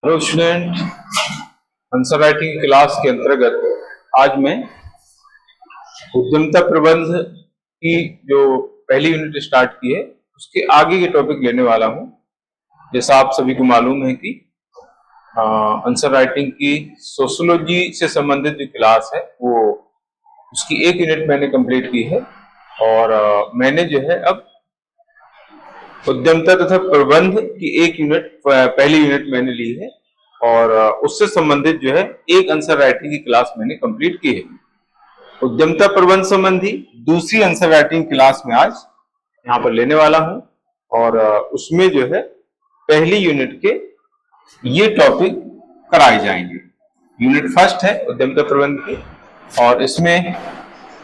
Hello student, answer writing class के अंतर्गत आज मैं उद्यमिता प्रबंध की जो पहली यूनिट स्टार्ट की है उसके आगे के टॉपिक लेने वाला हूं। जैसा आप सभी को मालूम है कि आंसर राइटिंग की सोशियोलॉजी से संबंधित जो क्लास है वो उसकी एक यूनिट मैंने कंप्लीट की है और मैंने जो है अब उद्यमिता तथा प्रबंध की एक यूनिट पहली यूनिट मैंने ली है और उससे संबंधित जो है एक आंसर राइटिंग की क्लास मैंने कंप्लीट की है। उद्यमिता प्रबंध संबंधी दूसरी आंसर राइटिंग क्लास में आज यहाँ पर लेने वाला हूं और उसमें जो है पहली यूनिट के ये टॉपिक कराए जाएंगे। यूनिट फर्स्ट है उद्यमिता प्रबंध की और इसमें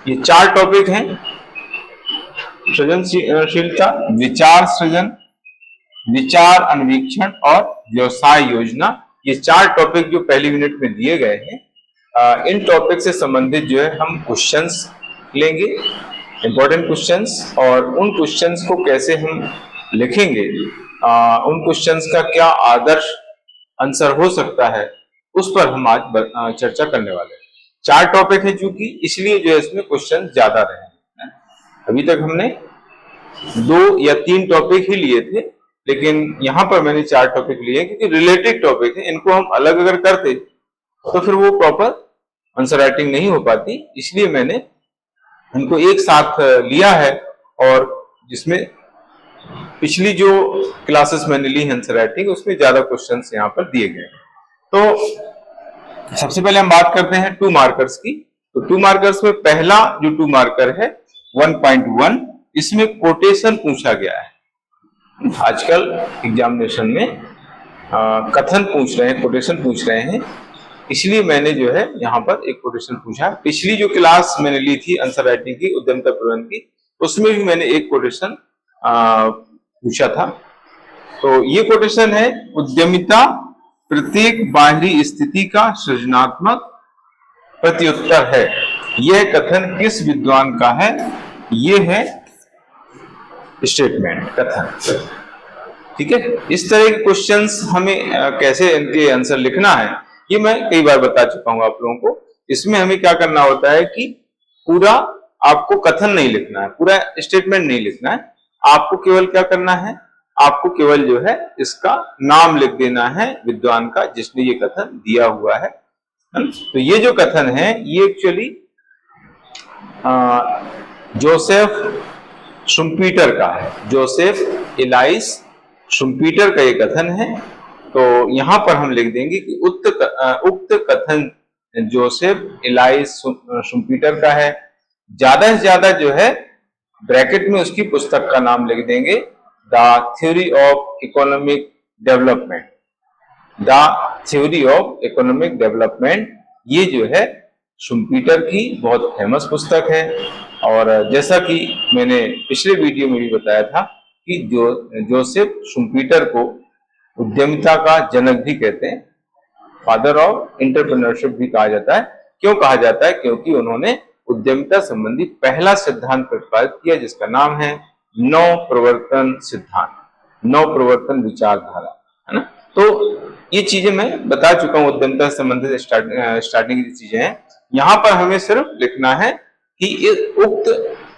ये 4 टॉपिक हैं: सृजनशीलता, विचार सृजन, विचार अन्वीक्षण और व्यवसाय योजना। ये 4 टॉपिक जो पहली यूनिट में दिए गए हैं, इन टॉपिक से संबंधित जो है हम क्वेश्चंस लेंगे, इंपॉर्टेंट क्वेश्चंस, और उन क्वेश्चंस को कैसे हम लिखेंगे, उन क्वेश्चंस का क्या आदर्श आंसर हो सकता है, उस पर हम आज चर्चा करने वाले हैं। 4 टॉपिक है चूंकि, इसलिए जो है इसमें क्वेश्चन ज्यादा रहे। अभी तक हमने 2 या 3 टॉपिक ही लिए थे, लेकिन यहां पर मैंने 4 टॉपिक लिए क्योंकि रिलेटेड टॉपिक है। इनको हम अलग अगर करते तो फिर वो प्रॉपर आंसर राइटिंग नहीं हो पाती, इसलिए मैंने इनको एक साथ लिया है। और जिसमें पिछली जो क्लासेस मैंने ली है आंसर राइटिंग, उसमें ज्यादा क्वेश्चंस यहाँ पर दिए गए हैं। तो सबसे पहले हम बात करते हैं 2 मार्कर्स की। तो 2 मार्कर्स में पहला जो 2 मार्कर है 1.1, इसमें कोटेशन पूछा गया है। आजकल एग्जामिनेशन में कथन पूछ रहे हैं, कोटेशन पूछ रहे हैं, इसलिए मैंने जो है यहाँ पर एक कोटेशन पूछा। पिछली जो क्लास मैंने ली थी आंसर राइटिंग की, उद्यमिता प्रबंध की, उसमें भी मैंने एक कोटेशन पूछा था। तो ये कोटेशन है: उद्यमिता प्रत्येक बाहरी स्थिति का सृजनात्मक प्रत्युत्तर है। यह कथन किस विद्वान का है? ये है स्टेटमेंट, कथन। ठीक है, इस तरह के क्वेश्चंस हमें कैसे इनके आंसर लिखना है ये मैं कई बार बता चुका हूं आप लोगों को। इसमें हमें क्या करना होता है कि पूरा आपको कथन नहीं लिखना है, पूरा स्टेटमेंट नहीं लिखना है। आपको केवल क्या करना है, आपको केवल जो है इसका नाम लिख देना है विद्वान का जिसने ये कथन दिया हुआ है। तो ये जो कथन है ये एक्चुअली जोसेफ शुम्पीटर का है। जोसेफ एलाइस शुम्पीटर का ये कथन है। तो यहां पर हम लिख देंगे कि उक्त कथन जोसेफ एलाइस शुम्पीटर का है। ज्यादा से ज्यादा जो है ब्रैकेट में उसकी पुस्तक का नाम लिख देंगे, the theory of economic development. The theory of economic development ये जो है शुम्पीटर की बहुत फेमस पुस्तक है। और जैसा कि मैंने पिछले वीडियो में भी बताया था कि जोसेफ शुम्पीटर को उद्यमिता का जनक भी कहते हैं, फादर ऑफ एंटरप्रेन्योरशिप भी कहा जाता है। क्यों कहा जाता है? क्योंकि उन्होंने उद्यमिता संबंधी पहला सिद्धांत प्रतिपादित किया जिसका नाम है नव प्रवर्तन सिद्धांत, नव प्रवर्तन विचारधारा, है ना। तो ये चीजें मैं बता चुका हूं, उद्यमिता से संबंधित स्टार्टिंग की चीजें हैं। यहां पर हमें सिर्फ लिखना है कि उक्त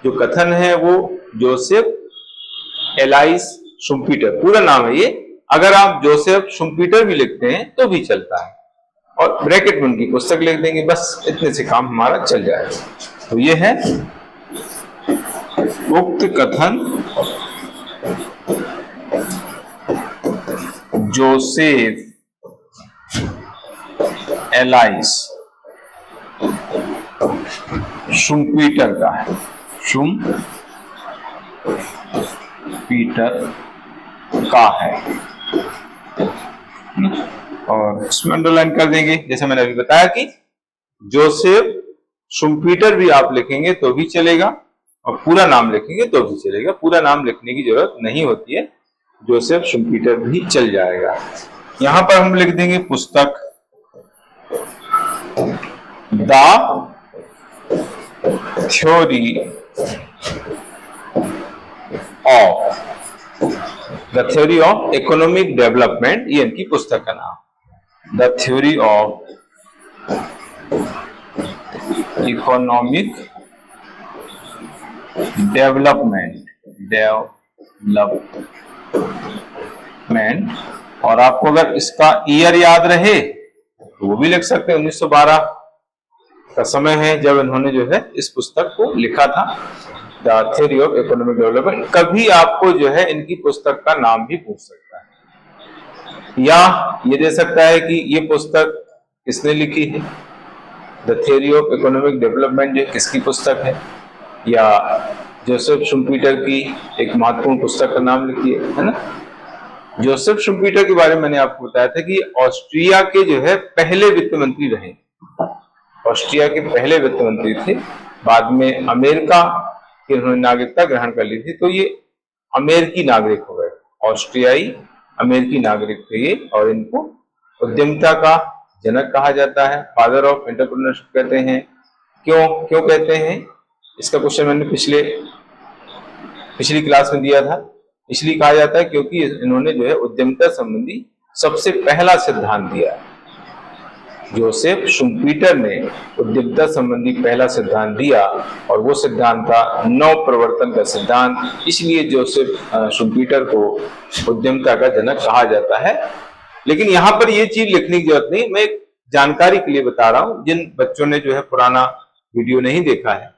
जो कथन है वो जोसेफ एलाइस शुम्पीटर, पूरा नाम है ये। अगर आप जोसेफ शुम्पीटर भी लिखते हैं तो भी चलता है और ब्रैकेट में उनकी पुस्तक लिख देंगे, बस इतने से काम हमारा चल जाएगा। तो ये है उक्त कथन जोसेफ एलाइस शुम्पीटर का है, शुम्पीटर का है। और इसमें अंडरलाइन कर देंगे, जैसे मैंने अभी बताया कि जोसेफ शुम्पीटर भी आप लिखेंगे तो भी चलेगा और पूरा नाम लिखेंगे तो भी चलेगा। पूरा नाम लिखने की जरूरत नहीं होती है, जोसेफ शुम्पीटर भी चल जाएगा। यहां पर हम लिख देंगे पुस्तक the theory of economic development, ये इनकी पुस्तक का नाम। The theory of economic development, और आपको अगर इसका ईयर याद रहे तो वो भी लिख सकते हैं। 1912 का समय है जब इन्होंने जो है इस पुस्तक को लिखा था, the theory of economic development. कभी आपको जो है इनकी पुस्तक का नाम भी पूछ सकता है, या ये दे सकता है कि ये पुस्तक किसने लिखी है, the theory of economic development जो किसकी पुस्तक है, या जोसेफ शुम्पीटर की एक महत्वपूर्ण पुस्तक का नाम लिखिए, है ना। जोसेफ शुम्पीटर के बारे में मैंने आपको बताया था कि ऑस्ट्रिया के जो है पहले वित्त मंत्री रहे, ऑस्ट्रिया के पहले वित्त मंत्री थे। बाद में अमेरिका की उन्होंने नागरिकता ग्रहण कर ली थी, तो ये अमेरिकी नागरिक हो गए, ऑस्ट्रियाई अमेरिकी नागरिक थे ये। और इनको उद्यमिता का जनक कहा जाता है, फादर ऑफ एंटरप्रेन्योरशिप कहते हैं। क्यों कहते हैं, इसका क्वेश्चन मैंने पिछली क्लास में दिया था। इसलिए कहा जाता है क्योंकि इन्होंने जो है उद्यमिता संबंधी सबसे पहला सिद्धांत दिया है। जोसेफ शुम्पीटर ने उद्यमिता संबंधी पहला सिद्धांत दिया, और वो सिद्धांत था नव प्रवर्तन का सिद्धांत। इसलिए जोसेफ शुम्पीटर को उद्यमिता का जनक कहा जाता है। लेकिन यहाँ पर ये चीज लिखने की जरूरत नहीं, मैं एक जानकारी के लिए बता रहा हूँ। जिन बच्चों ने जो है पुराना वीडियो नहीं देखा है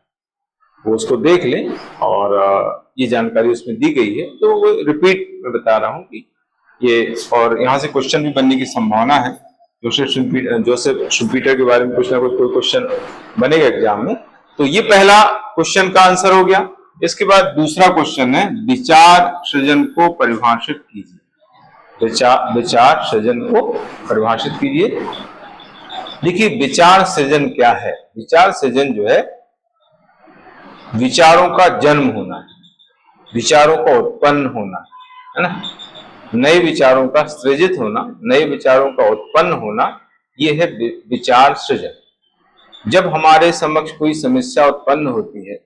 वो उसको देख लें, और ये जानकारी उसमें दी गई है, तो वो रिपीट में बता रहा हूँ कि ये, और यहाँ से क्वेश्चन भी बनने की संभावना है। जोसेफ शुम्पीटर के बारे में कुछ ना कुछ कोई क्वेश्चन बनेगा एग्जाम में। तो ये पहला क्वेश्चन का आंसर हो गया। इसके बाद दूसरा क्वेश्चन है, विचार सृजन को परिभाषित कीजिए। विचार सृजन को परिभाषित कीजिए। देखिए, विचार सृजन क्या है। विचार सृजन जो है विचारों का जन्म होना है, विचारों का उत्पन्न होना है ना, नए विचारों का सृजित होना, नए विचारों का उत्पन्न होना, यह है विचार सृजन। जब हमारे समक्ष कोई समस्या उत्पन्न होती है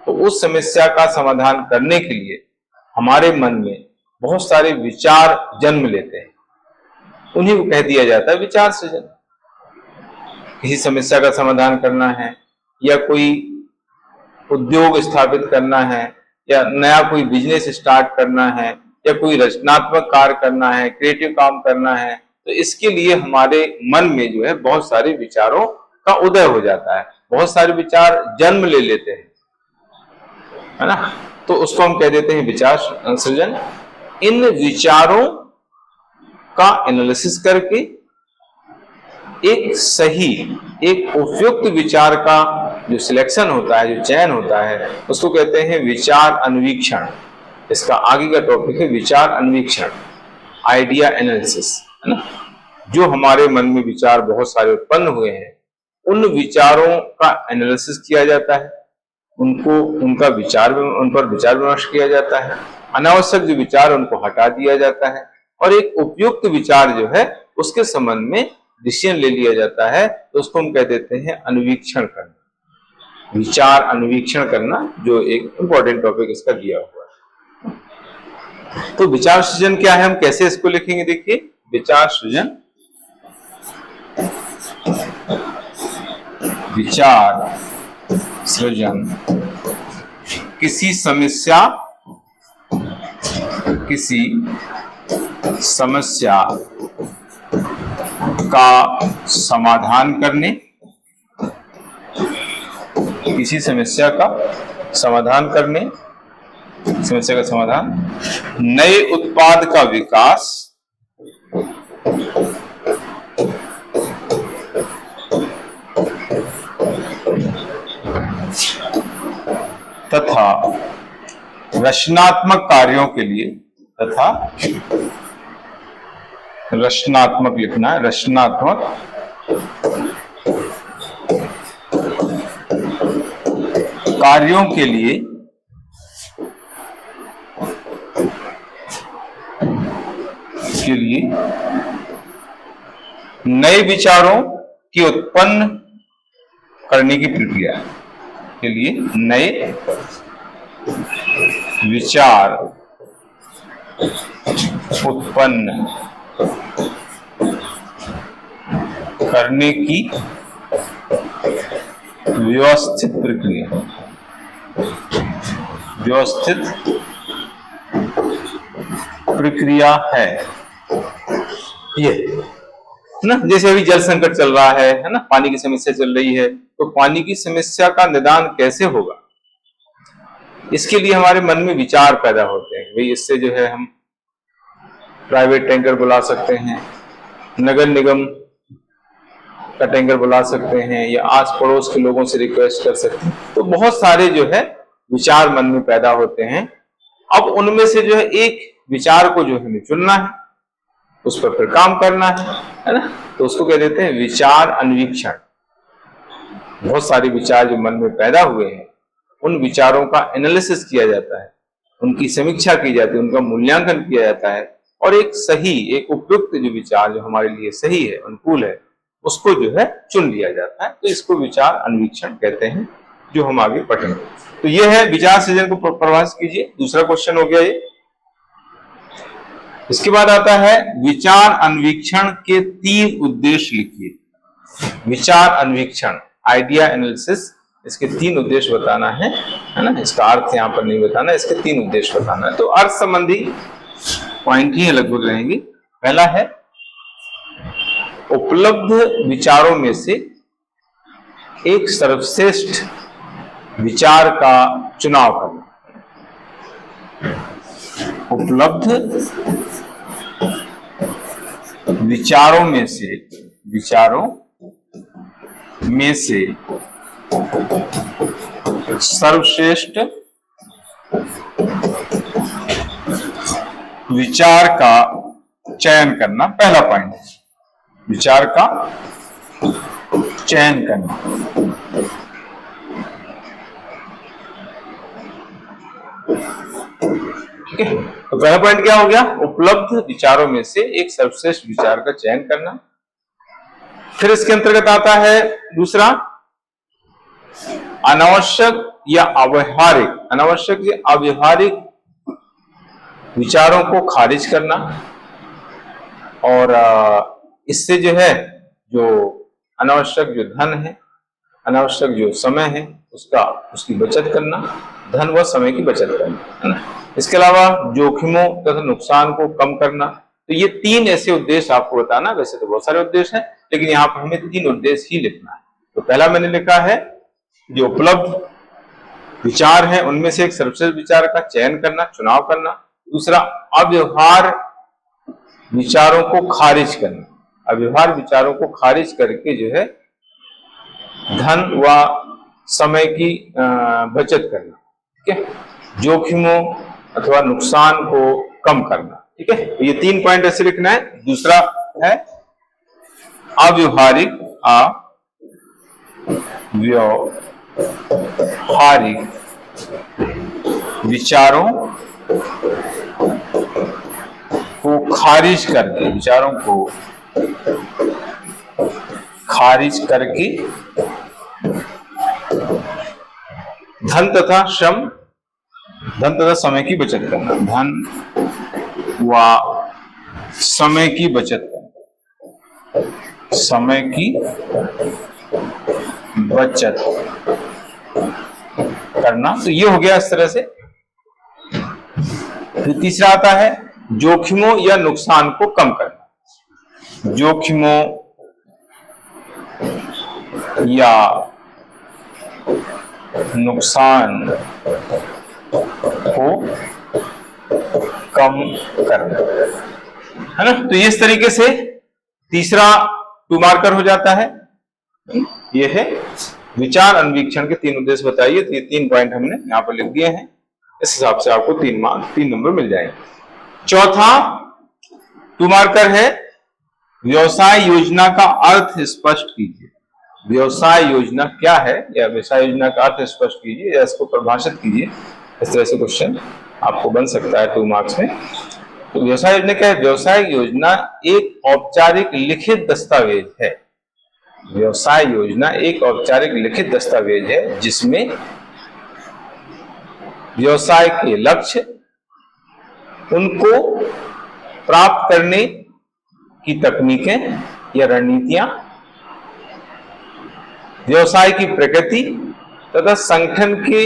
तो उस समस्या का समाधान करने के लिए हमारे मन में बहुत सारे विचार जन्म लेते हैं, उन्हीं को कह दिया जाता है विचार सृजन। किसी समस्या का समाधान करना है, या कोई उद्योग स्थापित करना है, या नया कोई बिजनेस स्टार्ट करना है, या कोई रचनात्मक कार्य करना है, क्रिएटिव काम करना है, तो इसके लिए हमारे मन में जो है बहुत सारे विचारों का उदय हो जाता है, बहुत सारे विचार जन्म ले लेते हैं, है ना। तो उसको हम कह देते हैं विचार सृजन। इन विचारों का एनालिसिस करके एक उपयुक्त विचार का जो सिलेक्शन होता है, जो चयन होता है, उसको कहते हैं विचार अन्वीक्षण। इसका आगे का टॉपिक है विचार अन्वीक्षण, आइडिया एनालिसिस, है ना। जो हमारे मन में विचार बहुत सारे उत्पन्न हुए हैं, उन विचारों का एनालिसिस किया जाता है, उन पर विचार विमर्श किया जाता है, अनावश्यक जो विचार उनको हटा दिया जाता है, और एक उपयुक्त विचार जो है उसके संबंध में डिसीजन ले लिया जाता है। तो उसको हम कह देते हैं अन्वीक्षण करना, विचार अन्वीक्षण करना, जो एक इंपॉर्टेंट टॉपिक इसका दिया हुआ है। तो विचार सृजन क्या है, हम कैसे इसको लिखेंगे, देखिए। विचार सृजन, विचार सृजन किसी समस्या का समाधान करने, किसी समस्या का समाधान करने, समस्या का समाधान, नए उत्पाद का विकास, तथा रचनात्मक कार्यों के लिए, तथा रचनात्मक लिखना है, रचनात्मक कार्यों के लिए नए विचारों की उत्पन्न करने की प्रक्रिया के लिए, नए विचार उत्पन्न करने की व्यवस्थित प्रक्रिया, व्यवस्थित प्रक्रिया है ये ना। जैसे अभी जल संकट चल रहा है ना, पानी की समस्या चल रही है, तो पानी की समस्या का निदान कैसे होगा, इसके लिए हमारे मन में विचार पैदा होते हैं। भाई इससे जो है हम प्राइवेट टैंकर बुला सकते हैं, नगर निगम का टैंकर बुला सकते हैं, या आस पड़ोस के लोगों से रिक्वेस्ट कर सकते हैं। तो बहुत सारे जो है विचार मन में पैदा होते हैं। अब उनमें से जो है एक विचार को जो हमें चुनना है, उस पर फिर काम करना है ना। तो उसको कह देते हैं विचार अन्वीक्षण। बहुत सारे विचार जो मन में पैदा हुए हैं, उन विचारों का एनालिसिस किया जाता है, उनकी समीक्षा की जाती है, उनका मूल्यांकन किया जाता है, और एक सही, एक उपयुक्त जो विचार जो हमारे लिए सही है, अनुकूल है, उसको जो है चुन लिया जाता है। तो इसको विचार अन्वीक्षण कहते हैं, जो हम आगे पढ़ेंगे। तो ये है विचार सृजन को परिभाषित कीजिए। दूसरा क्वेश्चन हो गया ये। इसके बाद आता है विचार अन्वीक्षण के 3 उद्देश्य लिखिए। विचार अन्वीक्षण, आइडिया एनालिसिस, इसके 3 उद्देश्य बताना है ना। इसका अर्थ यहां पर नहीं बताना, इसके 3 उद्देश्य बताना है। तो अर्थ संबंधी पॉइंट ही लगभग रहेंगे। पहला है उपलब्ध विचारों में से एक सर्वश्रेष्ठ विचार का चुनाव करना। उपलब्ध विचारों में से सर्वश्रेष्ठ विचार का चयन करना। पहला पॉइंट, विचार का चयन करना। ठीक है, तो पहला पॉइंट क्या हो गया, उपलब्ध विचारों में से एक सर्वश्रेष्ठ विचार का चयन करना। फिर इसके अंतर्गत आता है दूसरा, अनावश्यक या अव्यवहारिक विचारों को खारिज करना। और इससे जो है, जो अनावश्यक जो धन है, अनावश्यक जो समय है, उसकी बचत करना, धन व समय की बचत करना, है ना। इसके अलावा जोखिमों तथा नुकसान को कम करना। तो ये 3 ऐसे उद्देश्य आपको बताना। वैसे तो बहुत सारे उद्देश्य हैं, लेकिन यहाँ पर हमें 3 उद्देश्य ही लिखना है। तो पहला मैंने लिखा है, जो उपलब्ध विचार है उनमें से एक सर्वश्रेष्ठ विचार का चयन करना, चुनाव करना। दूसरा, अव्यवहार विचारों को खारिज करना, अव्यवहार विचारों को खारिज करके जो है धन व समय की बचत करना। ठीक है, जोखिमों अथवा नुकसान को कम करना। ठीक है, ये 3 पॉइंट ऐसे लिखना है। दूसरा है अव्यवहारिक विचारों को खारिज करके, विचारों को खारिज करके धन तथा समय की बचत करना, धन व समय की बचत करना, समय की बचत करना। तो ये हो गया इस तरह से। फिर तीसरा आता है जोखिमों या नुकसान को कम करना, जोखिमों या नुकसान को कम करना, है ना। तो इस तरीके से तीसरा 2 मार्कर हो जाता है। ये है विचार अन्वीक्षण के 3 उद्देश्य बताइए। तो ये 3 पॉइंट हमने यहाँ पर लिख दिए हैं। इस हिसाब से आपको 3 नंबर मिल जाएंगे। चौथा 2 मार्कर है, व्यवसाय योजना का अर्थ स्पष्ट कीजिए। व्यवसाय योजना क्या है, या व्यवसाय योजना का अर्थ स्पष्ट कीजिए, या इसको परिभाषित कीजिए। इस तरह से क्वेश्चन आपको बन सकता है 2 मार्क्स में। तो व्यवसाय योजना क्या है? व्यवसाय योजना एक औपचारिक लिखित दस्तावेज है। व्यवसाय योजना एक औपचारिक लिखित दस्तावेज है, जिसमें व्यवसाय के लक्ष्य, उनको प्राप्त करने की तकनीकें या रणनीतियां, व्यवसाय की प्रकृति तथा संगठन के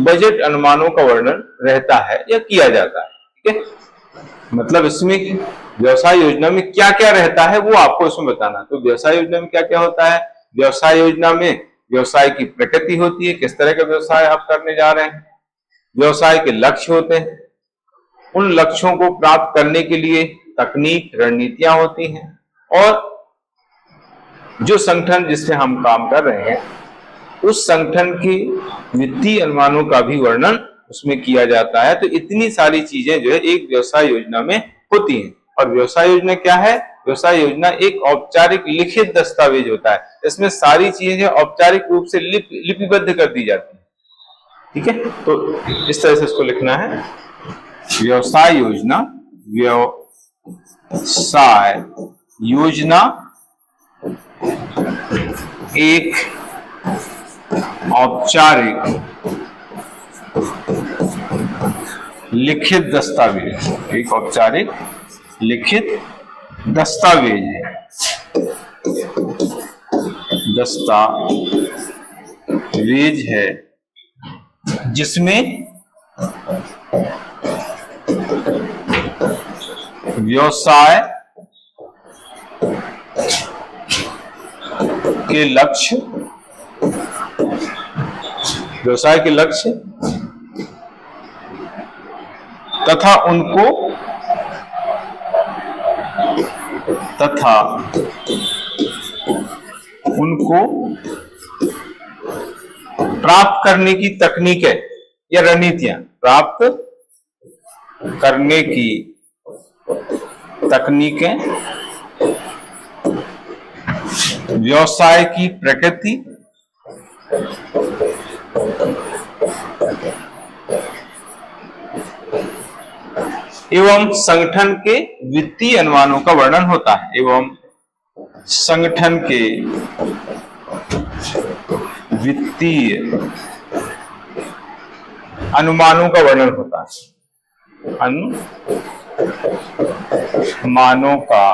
बजट अनुमानों का वर्णन रहता है या किया जाता है। ठीक है, मतलब इसमें व्यवसाय योजना में क्या क्या रहता है वो आपको इसमें बताना। तो व्यवसाय योजना में क्या क्या होता है, व्यवसाय योजना में व्यवसाय की प्रकृति होती है, किस तरह का व्यवसाय आप करने जा रहे हैं, व्यवसाय के लक्ष्य होते हैं, उन लक्ष्यों को प्राप्त करने के लिए तकनीक रणनीतियां होती हैं, और जो संगठन जिससे हम काम कर रहे हैं उस संगठन के वित्तीय अनुमानों का भी वर्णन उसमें किया जाता है। तो इतनी सारी चीजें जो है एक व्यवसाय योजना में होती हैं। और व्यवसाय योजना क्या है, व्यवसाय योजना एक औपचारिक लिखित दस्तावेज होता है, इसमें सारी चीजें औपचारिक रूप से लिपिबद्ध कर दी जाती है। ठीक है, तो इस तरह से इसको लिखना है, व्यवसाय योजना, व्यवसाय योजना एक औपचारिक लिखित दस्तावेज, एक औपचारिक लिखित दस्तावेज है, दस्तावेज है जिसमें व्यवसाय के लक्ष्य, व्यवसाय के लक्ष्य तथा उनको प्राप्त करने की तकनीकें या रणनीतियां, प्राप्त करने की तकनीकें, व्यवसाय की प्रकृति एवं संगठन के वित्तीय अनुमानों का वर्णन होता है, एवं संगठन के वित्तीय अनुमानों का वर्णन होता है, अनुमानों का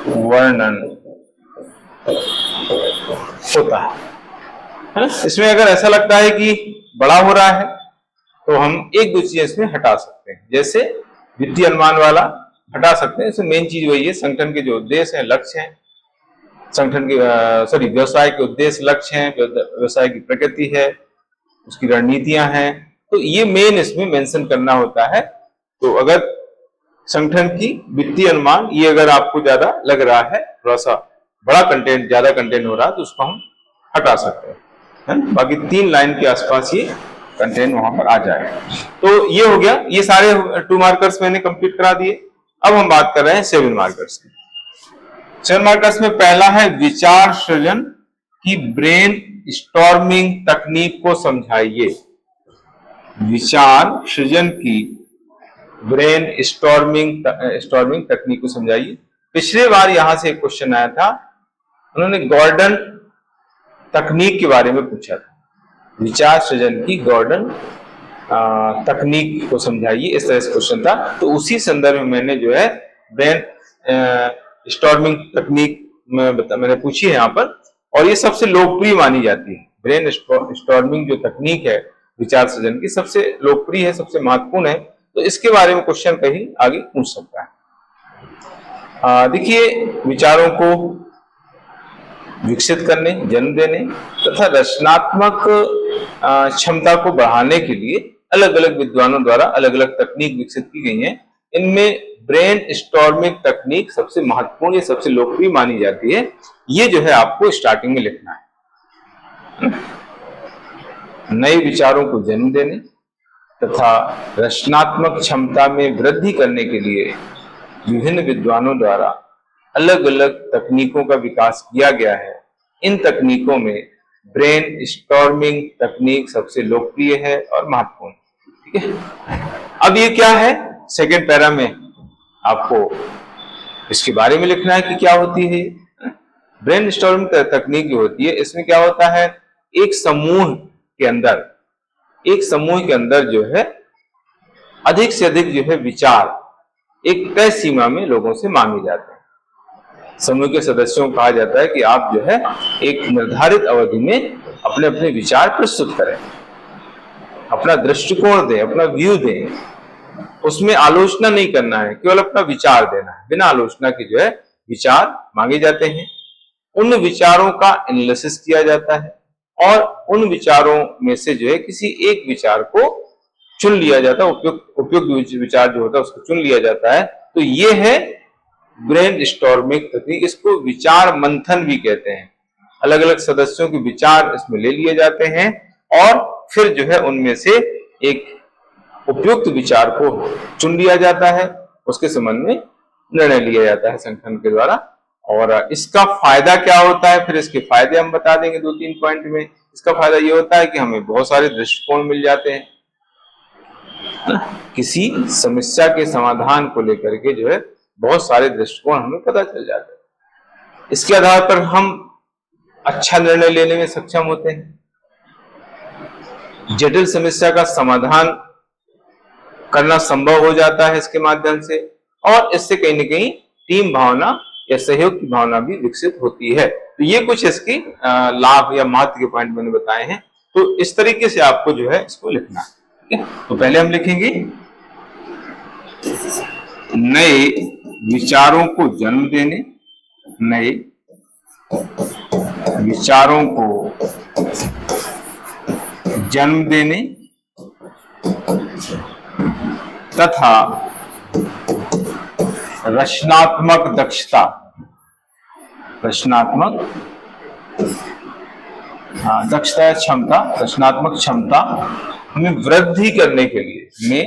वर्णन होता है। इसमें अगर ऐसा लगता है कि बड़ा हो रहा है तो हम एक दो चीजें इसमें हटा सकते हैं, जैसे वित्तीय अनुमान वाला हटा सकते हैं। इसमें मेन चीज वही है, संगठन के जो उद्देश्य हैं, लक्ष्य हैं, संगठन के व्यवसाय के उद्देश्य लक्ष्य हैं, व्यवसाय की प्रकृति है, उसकी रणनीतियां हैं, तो ये मेन इसमें मेंशन करना होता है। तो अगर संगठन की वित्तीय अनुमान ये अगर आपको ज्यादा लग रहा है, थोड़ा सा बड़ा कंटेंट, ज्यादा कंटेंट हो रहा है, तो उसको हम हटा सकते हैं, है? बाकी 3 लाइन के आसपास ये कंटेंट वहां पर आ जाए। तो ये हो गया, ये सारे 2 मार्कर्स मैंने कंप्लीट करा दिए। अब हम बात कर रहे हैं 7 मार्कर्स की। 7 मार्कर्स में पहला है विचार सृजन की ब्रेन स्टॉर्मिंग तकनीक को समझाइए। विचार सृजन की ब्रेन स्टॉर्मिंग तकनीक को समझाइए। पिछले बार यहां से एक क्वेश्चन आया था, उन्होंने गॉर्डन तकनीक के बारे में पूछा था, विचार सृजन की गॉर्डन तकनीक को समझाइए, इस तरह से क्वेश्चन था। तो उसी संदर्भ में मैंने जो है ब्रेन स्टॉर्मिंग तकनीक मैंने पूछी है यहाँ पर, और ये सबसे लोकप्रिय मानी जाती है। ब्रेन स्टॉर्मिंग जो तकनीक है विचार सृजन की, सबसे लोकप्रिय है, सबसे महत्वपूर्ण है, तो इसके बारे में क्वेश्चन कहीं आगे पूछ सकता है। देखिए, विचारों को विकसित करने, जन्म देने तथा रचनात्मक क्षमता को बढ़ाने के लिए अलग अलग विद्वानों द्वारा अलग अलग तकनीक विकसित की गई हैं। इनमें ब्रेन स्टॉर्मिंग तकनीक सबसे महत्वपूर्ण, सबसे लोकप्रिय मानी जाती है। ये जो है आपको स्टार्टिंग में लिखना है। नए विचारों को जन्म देने तथा रचनात्मक क्षमता में वृद्धि करने के लिए विभिन्न विद्वानों द्वारा अलग अलग तकनीकों का विकास किया गया है। इन तकनीकों में ब्रेन स्टॉर्मिंग तकनीक सबसे लोकप्रिय है और महत्वपूर्ण। ठीक है, अब ये क्या है, सेकेंड पैरा में आपको इसके बारे में लिखना है कि क्या होती है। ब्रेन स्टॉर्मिंग तकनीक जो होती है, इसमें क्या होता है, एक समूह के अंदर जो है अधिक से अधिक जो है विचार एक तय सीमा में लोगों से मांगे जाते हैं। समूह के सदस्यों को कहा जाता है कि आप जो है एक निर्धारित अवधि में अपने अपने विचार प्रस्तुत करें, अपना दृष्टिकोण दें, अपना व्यू दें। उसमें आलोचना नहीं करना है, केवल अपना विचार देना है। बिना आलोचना के जो है विचार मांगे जाते हैं। उन विचारों का एनालिसिस किया जाता है और उन विचारों में से जो है किसी एक विचार को चुन लिया जाता है, उपयुक्त विचार जो होता है उसको चुन लिया जाता है। तो ये है ब्रेन स्टॉर्मिंग तकनीक। इसको विचार मंथन भी कहते हैं। अलग अलग सदस्यों के विचार इसमें ले लिए जाते हैं और फिर जो है उनमें से एक उपयुक्त विचार को चुन लिया जाता है, उसके संबंध में निर्णय लिया जाता है संगठन के द्वारा। और इसका फायदा क्या होता है, फिर इसके फायदे हम बता देंगे 2-3 पॉइंट में। इसका फायदा ये होता है कि हमें बहुत सारे दृष्टिकोण मिल जाते हैं, किसी समस्या के समाधान को लेकर के जो है बहुत सारे दृष्टिकोण हमें पता चल जाते हैं। इसके आधार पर हम अच्छा निर्णय लेने में सक्षम होते हैं, जटिल समस्या का समाधान करना संभव हो जाता है इसके माध्यम से, और इससे कहीं न कहीं टीम भावना या सहयोग की भावना भी विकसित होती है। तो ये कुछ इसकी लाभ या महत्व के पॉइंट मैंने बताए हैं। तो इस तरीके से आपको जो है इसको लिखना है। ठीक है, तो पहले हम लिखेंगे नए विचारों को जन्म देने, नए विचारों को जन्म देने तथा रचनात्मक दक्षता, रचनात्मक दक्षता या क्षमता, रचनात्मक क्षमता में वृद्धि करने के लिए, में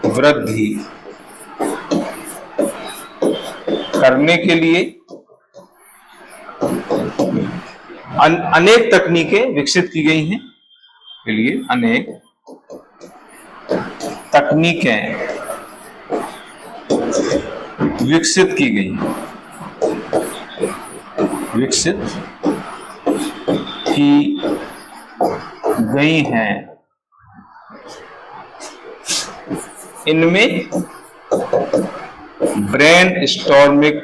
वृद्धि करने के लिए अनेक तकनीकें विकसित की गई हैं। के लिए अनेक तकनीकें विकसित की गई, विकसित की गई हैं। इनमें ब्रेन स्टॉर्मिंग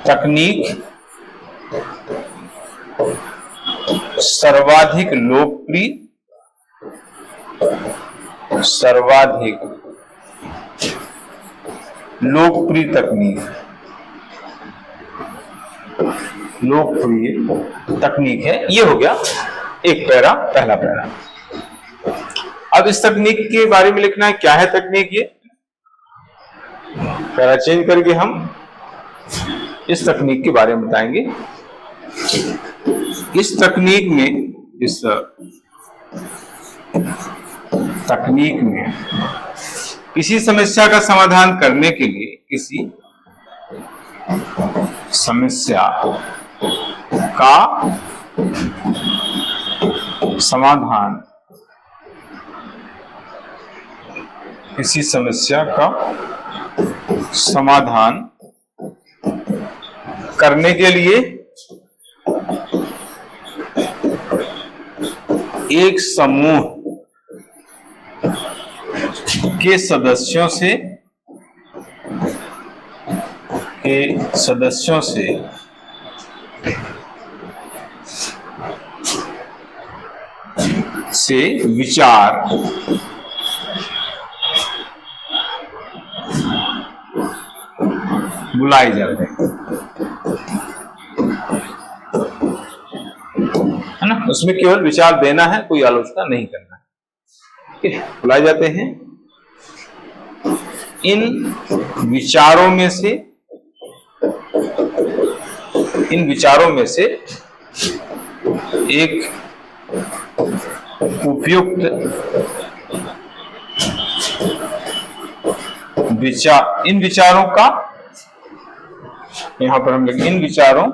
तकनीक सर्वाधिक लोकप्रिय तकनीक है। ये हो गया एक पैरा, पहला पैरा। अब इस तकनीक के बारे में लिखना है, क्या है तकनीक। ये पैरा चेंज करके हम इस तकनीक के बारे में बताएंगे। इस तकनीक में किसी समस्या का समाधान करने के लिए, किसी समस्या का समाधान, किसी समस्या का समाधान करने के लिए एक समूह के सदस्यों से विचार बुलाए जाते हैं, है ना। उसमें केवल विचार देना है, कोई आलोचना नहीं करना है। ठीक है, बुलाए जाते हैं। इन विचारों में से एक उपयुक्त विचार, इन विचारों का, यहां पर हम लिखें इन विचारों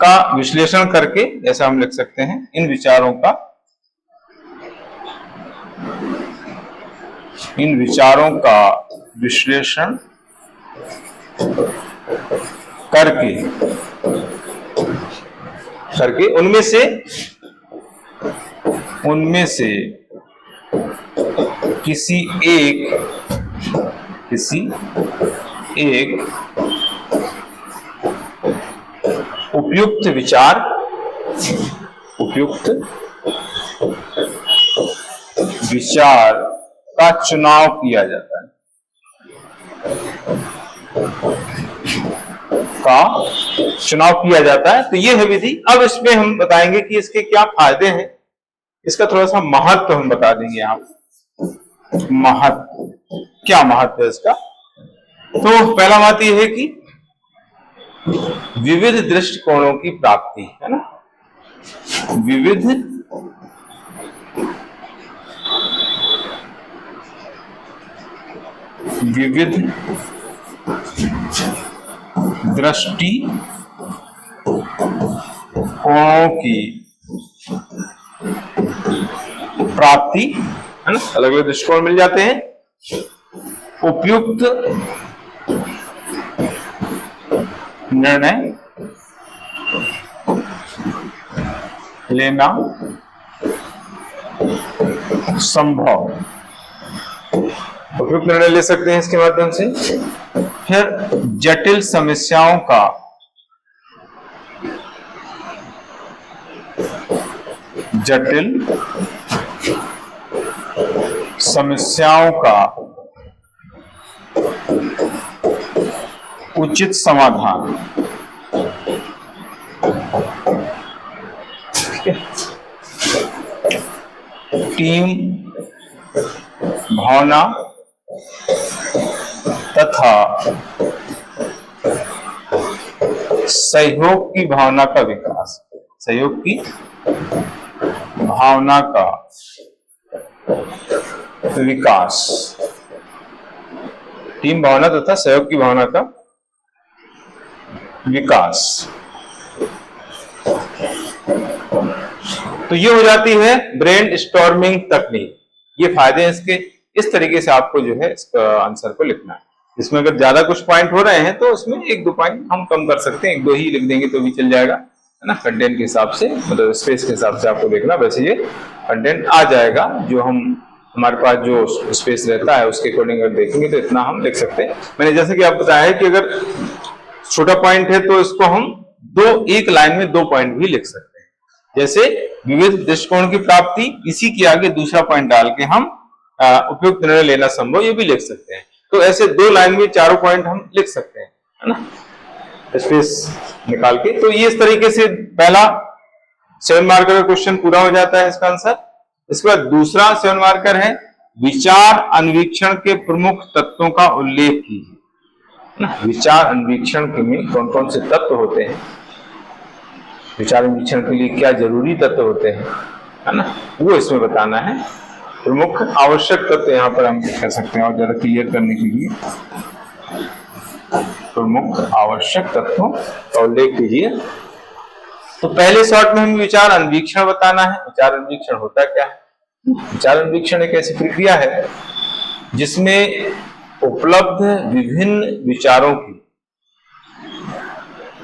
का विश्लेषण करके, ऐसा हम लिख सकते हैं, इन विचारों का विश्लेषण करके उनमें से उनमें से किसी एक उपयुक्त विचार का चुनाव किया जाता है, तो ये है विधि। अब इसमें हम बताएंगे कि इसके क्या फायदे हैं, इसका थोड़ा सा महत्व हम बता देंगे। यहाँ क्या महत्व है इसका? तो पहला बात यह है कि विविध दृष्टिकोणों की प्राप्ति, है ना, विविध दृष्टिकोणों की प्राप्ति, है ना, अलग अलग दृष्टिकोण मिल जाते हैं। उपयुक्त निर्णय लेना संभव, उपयुक्त निर्णय ले सकते हैं इसके माध्यम से। फिर जटिल समस्याओं का उचित समाधान, टीम भावना तथा सहयोग की भावना का विकास, टीम भावना तथा सहयोग की भावना का विकास। तो ये हो जाती है ब्रेन स्टॉर्मिंग तकनीक। ये फायदे हैं इसके। इस तरीके से आपको जो है इसका आंसर को लिखना है। इसमें अगर ज्यादा कुछ पॉइंट हो रहे हैं तो उसमें एक दो पॉइंट हम कम कर सकते हैं, एक दो ही लिख देंगे तो भी चल जाएगा, है ना। कंटेंट के हिसाब से, मतलब स्पेस के हिसाब से आपको देखना, वैसे ये कंटेंट आ जाएगा। जो हमारे पास जो स्पेस रहता है उसके अकॉर्डिंग अगर देखेंगे तो इतना हम लिख सकते हैं। मैंने जैसे कि आपको बताया है कि अगर छोटा पॉइंट है तो इसको हम एक लाइन में 2 पॉइंट भी लिख सकते हैं। जैसे विविध दृष्टिकोण की प्राप्ति, इसी के आगे दूसरा पॉइंट डाल के हम उपयुक्त निर्णय लेना संभव, ये भी लिख सकते हैं। तो ऐसे 2 लाइन में 4 पॉइंट हम लिख सकते हैं, है ना, स्पेस निकाल के। तो ये इस तरीके से पहला 7 मार्कर का क्वेश्चन पूरा हो जाता है इसका आंसर। इसके बाद दूसरा 7 मार्कर है, विचार अन्वीक्षण के प्रमुख तत्वों का उल्लेख कीजिए। विचार अन्वीक्षण के में कौन कौन से तत्व होते हैं, विचार अन्वीक्षण के लिए क्या जरूरी तत्व होते हैं, है ना, वो इसमें बताना है। प्रमुख आवश्यक तत्व यहाँ पर हम कह सकते हैं, और ज्यादा क्लियर करने के लिए प्रमुख आवश्यक तत्वों का उल्लेख कीजिए। तो पहले शॉर्ट में हमें विचार अन्वीक्षण बताना है। विचार अन्वीक्षण होता क्या है? विचार अन्वीक्षण एक ऐसी प्रक्रिया है जिसमें उपलब्ध विभिन्न विचारों की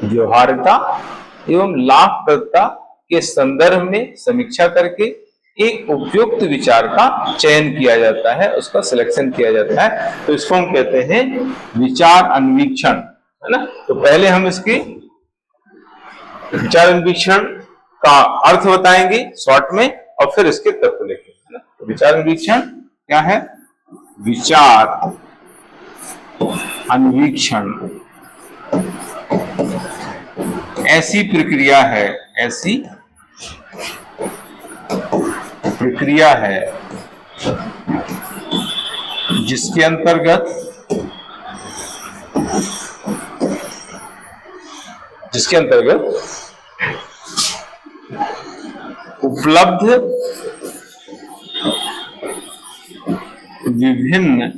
व्यवहार्यता एवं लाभप्रदता के संदर्भ में समीक्षा करके एक उपयुक्त विचार का चयन किया जाता है, उसका सिलेक्शन किया जाता है। तो इसको हम कहते हैं विचार अन्वीक्षण, है ना। तो पहले हम इसके विचार अन्वीक्षण का अर्थ बताएंगे शॉर्ट में, और फिर इसके तत्व लिखेंगे, है ना। तो विचार अन्वीक्षण क्या है? विचार अन्वीक्षण ऐसी प्रक्रिया है जिसके अंतर्गत उपलब्ध विभिन्न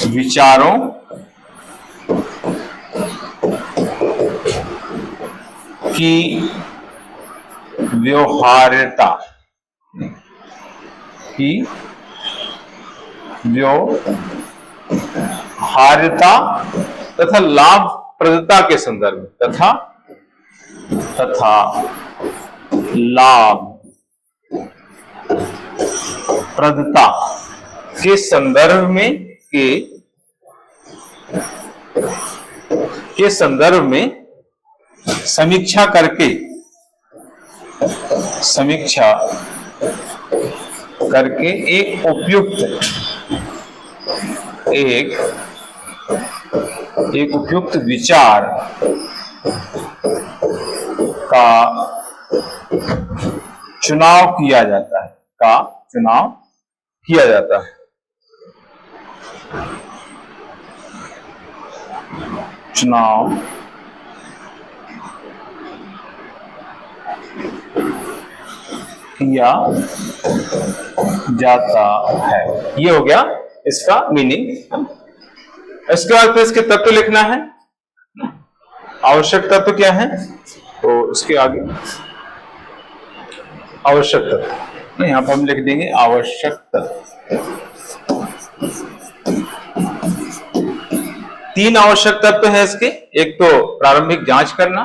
विचारों की व्यवहार्यता तथा लाभप्रदता के संदर्भ में तथा लाभ प्रदता के संदर्भ में समीक्षा करके एक उपयुक्त विचार का चुनाव किया जाता है ये हो गया इसका मीनिंग। इसके बाद फिर इसके तत्व लिखना है। आवश्यक तत्व क्या है, तो इसके आगे आवश्यक तत्व, यहां पर हम लिख देंगे आवश्यक तत्व। 3 आवश्यक तत्व है इसके। एक तो प्रारंभिक जांच करना,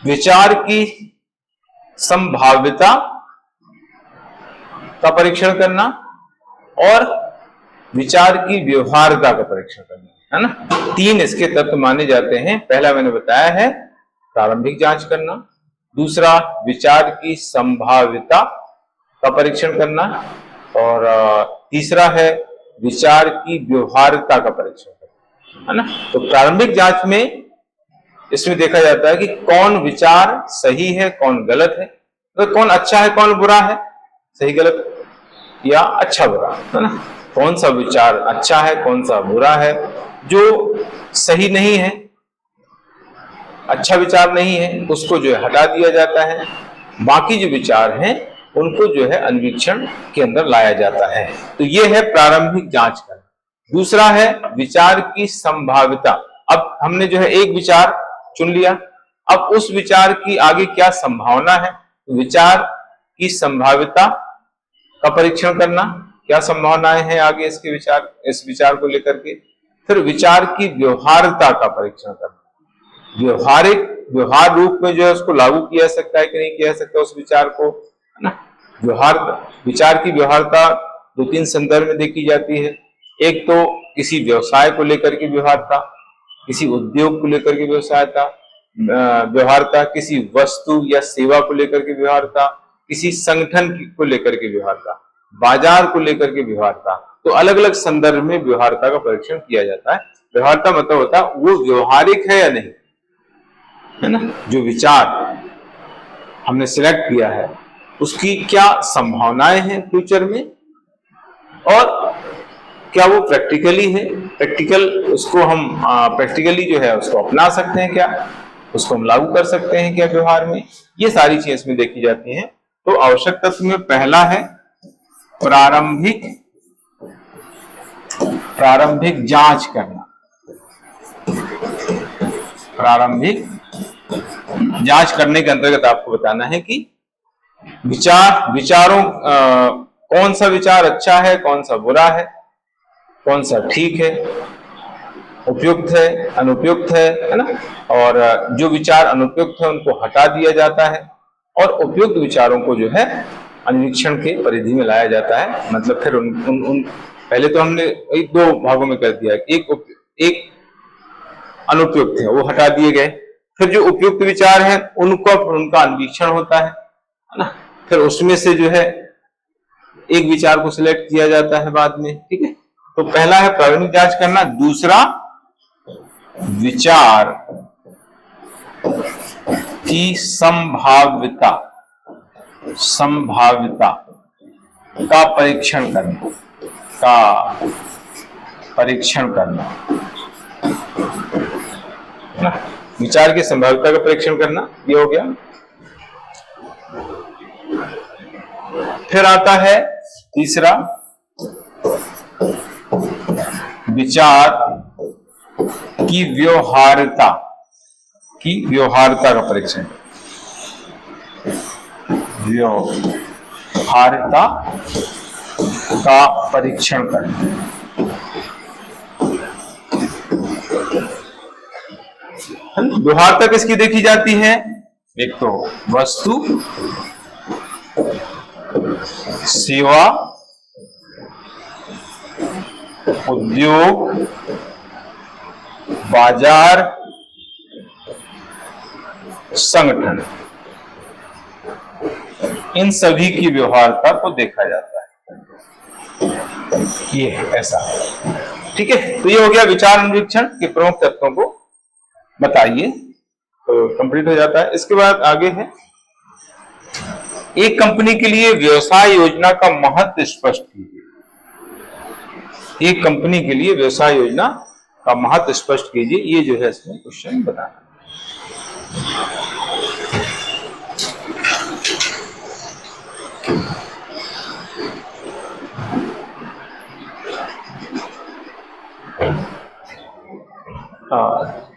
विचार की संभाव्यता का परीक्षण करना और विचार की व्यवहार्यता का परीक्षण करना, है ना। 3 इसके तत्व माने जाते हैं। पहला मैंने बताया है प्रारंभिक जांच करना, दूसरा विचार की संभाव्यता का परीक्षण करना और तीसरा है विचार की व्यवहार्यता का परीक्षण करना, है ना। तो प्रारंभिक जांच में इसमें देखा जाता है कि कौन विचार सही है, कौन गलत है, तो कौन अच्छा है, कौन बुरा है, सही गलत या अच्छा बुरा, है ना। कौन सा विचार अच्छा है, कौन सा बुरा है, जो सही नहीं है, अच्छा विचार नहीं है, उसको जो है हटा दिया जाता है। बाकी जो विचार हैं उनको जो है अन्वीक्षण के अंदर लाया जाता है। तो ये है प्रारंभिक जांच करना। दूसरा है विचार की संभाव्यता। अब हमने जो है एक विचार चुन लिया, अब उस विचार की आगे क्या संभावना है, विचार की संभाव्यता का परीक्षण करना, क्या संभावनाएं हैं आगे इस विचार को लेकर के। फिर विचार की व्यवहार्यता का परीक्षण करना, व्यवहार रूप में जो है उसको लागू किया जा सकता है कि नहीं किया जा सकता उस विचार को, है ना। विचार की व्यवहार्यता 2-3 संदर्भ में देखी जाती है। एक तो किसी व्यवसाय को लेकर के व्यवहार्यता, किसी उद्योग को लेकर के व्यवहार्यता, किसी वस्तु या सेवा को लेकर के व्यवहार्यता, किसी संगठन को लेकर के व्यवहार्यता, बाजार को लेकर के व्यवहार्यता। तो अलग अलग संदर्भ में व्यवहार्यता का परीक्षण किया जाता है। व्यवहार्यता मतलब होता है वो व्यवहारिक है या नहीं, है ना। जो विचार हमने सिलेक्ट किया है उसकी क्या संभावनाएं हैं फ्यूचर में, और क्या वो प्रैक्टिकली है, उसको हम प्रैक्टिकली जो है उसको अपना सकते हैं, क्या उसको हम लागू कर सकते हैं क्या व्यवहार में, ये सारी चीजें इसमें देखी जाती हैं। तो आवश्यक तत्व में पहला है प्रारंभिक जांच करना। प्रारंभिक जांच करने के अंतर्गत आपको बताना है कि विचारों कौन सा विचार अच्छा है, कौन सा बुरा है, कौन सा ठीक है, उपयुक्त है, अनुपयुक्त है ना। और जो विचार अनुपयुक्त है उनको हटा दिया जाता है और उपयुक्त विचारों को जो है अन्वीक्षण के परिधि में लाया जाता है। मतलब फिर उन पहले तो हमने 2 भागों में कर दिया, एक अनुपयुक्त है वो हटा दिए गए, फिर जो उपयुक्त विचार है उनका अन्वीक्षण होता है ना। फिर उसमें से जो है एक विचार को सिलेक्ट किया जाता है बाद में, ठीक है। तो पहला है प्रारंभिक जांच करना। दूसरा विचार की संभाव्यता का परीक्षण करना ना। विचार की संभाव्यता का परीक्षण करना, ये हो गया। फिर आता है तीसरा विचार की व्यवहार्यता का परीक्षण, व्यवहार्यता का परीक्षण करना। व्यवहार्यता किसकी देखी जाती है? एक तो वस्तु, सेवा, उद्योग, बाजार, संगठन, इन सभी की व्यवहार्यता को देखा जाता है। ये ऐसा, ठीक है। तो ये हो गया विचार अन्वीक्षण के प्रमुख तत्वों को बताइए, तो कंप्लीट हो जाता है। इसके बाद आगे है, एक कंपनी के लिए व्यवसाय योजना का महत्व स्पष्ट कीजिए। एक कंपनी के लिए व्यवसाय योजना का महत्व स्पष्ट कीजिए, ये जो है इसमें क्वेश्चन बताना।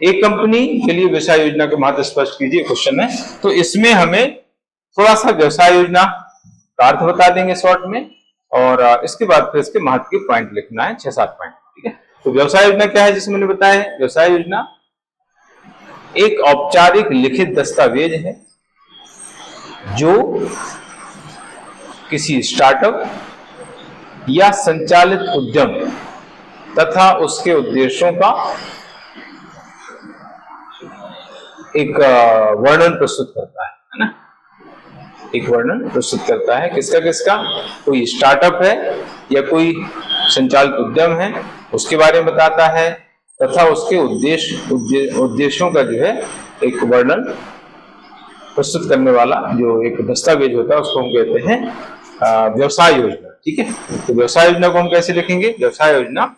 एक कंपनी के लिए व्यवसाय योजना का महत्व स्पष्ट कीजिए क्वेश्चन है। तो इसमें हमें थोड़ा सा व्यवसाय योजना का अर्थ बता देंगे शॉर्ट में, और इसके बाद फिर इसके महत्व के पॉइंट लिखना है, 6-7 पॉइंट, ठीक है। तो व्यवसाय योजना क्या है, जिसमें मैंने बताया है, व्यवसाय योजना एक औपचारिक लिखित दस्तावेज है जो किसी स्टार्टअप या संचालित उद्यम तथा उसके उद्देश्यों का एक वर्णन प्रस्तुत करता है ना, एक वर्णन प्रस्तुत करता है। किसका किसका? कोई स्टार्टअप है या कोई संचालित उद्यम है, उसके बारे में बताता है, तथा उसके उद्देश्यों का जो है एक वर्णन प्रस्तुत करने वाला जो एक दस्तावेज होता है, उसको हम कहते हैं व्यवसाय योजना, ठीक है। तो व्यवसाय योजना को हम कैसे लिखेंगे? व्यवसाय योजना,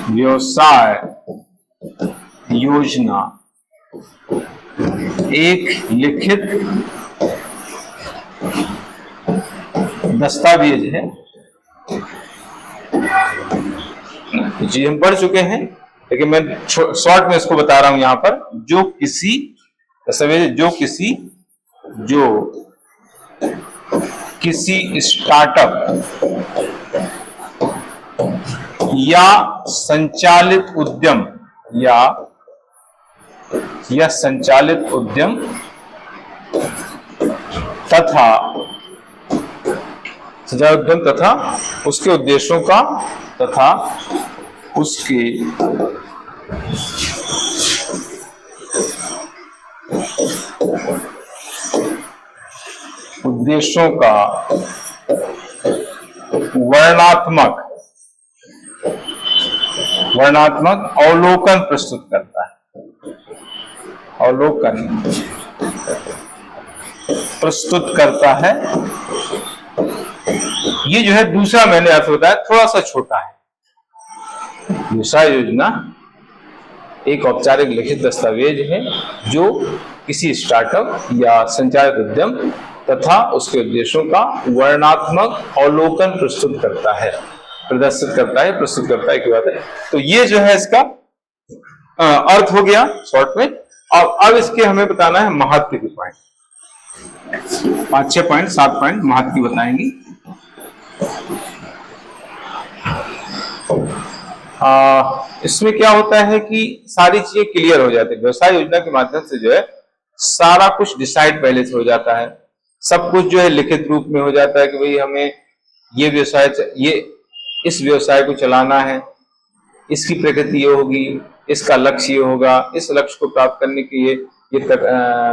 व्यवसाय योजना एक लिखित दस्तावेज है, जी हम पढ़ चुके हैं, लेकिन मैं शॉर्ट में इसको बता रहा हूं यहां पर, जो किसी दस्तावेज जो किसी स्टार्टअप या संचालित उद्यम या संचालित उद्यम तथा उसके उद्देश्यों का तथा उसके उद्देश्यों का वर्णनात्मक अवलोकन प्रस्तुत करता है, अवलोकन प्रस्तुत करता है। ये जो है दूसरा मैंने अर्थ बताया, थोड़ा सा छोटा है। व्यवसाय योजना एक औपचारिक लिखित दस्तावेज है जो किसी स्टार्टअप या संचालित उद्यम तथा उसके उद्देश्यों का वर्णनात्मक अवलोकन प्रस्तुत करता है, प्रदर्शित करता है, प्रस्तुत करता है की बात है। तो ये जो है इसका अर्थ हो गया शॉर्ट में। और अब इसके हमें बताना है महत्व के पॉइंट, 5-6 पॉइंट 7 पॉइंट महत्व की बताएंगे। इसमें क्या होता है कि सारी चीजें क्लियर हो जाती है व्यवसाय योजना के माध्यम से, जो है सारा कुछ डिसाइड पहले से हो जाता है, सब कुछ जो है लिखित रूप में हो जाता है कि भाई हमें ये इस व्यवसाय को चलाना है, इसकी प्रकृति ये होगी, इसका लक्ष्य ये होगा, इस लक्ष्य को प्राप्त करने के लिए ये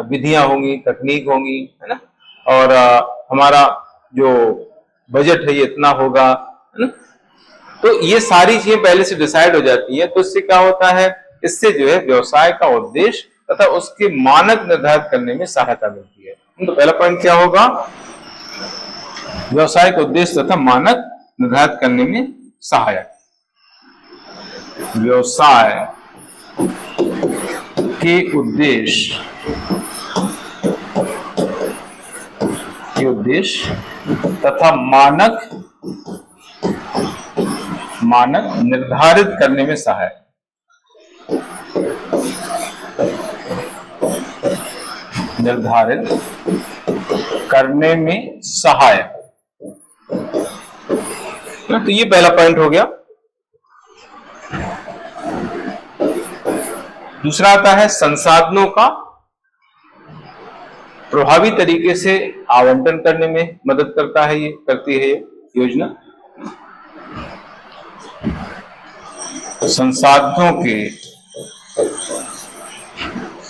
विधियां होंगी, तकनीक होंगी, है ना, और हमारा जो बजट है ये इतना होगा, है ना। तो ये सारी चीजें पहले से डिसाइड हो जाती है। तो इससे क्या होता है, इससे जो है व्यवसाय का उद्देश्य तथा उसके मानक निर्धारित करने में सहायता मिलती है। तो पहला पॉइंट क्या होगा, व्यवसाय का उद्देश्य तथा मानक निर्धारित करने में सहायक। व्यवसाय के उद्देश्य तथा मानक निर्धारित करने में सहायक। निर्धारित करने में सहायक, तो ये पहला पॉइंट हो गया। दूसरा आता है संसाधनों का प्रभावी तरीके से आवंटन करने में मदद करती है ये योजना।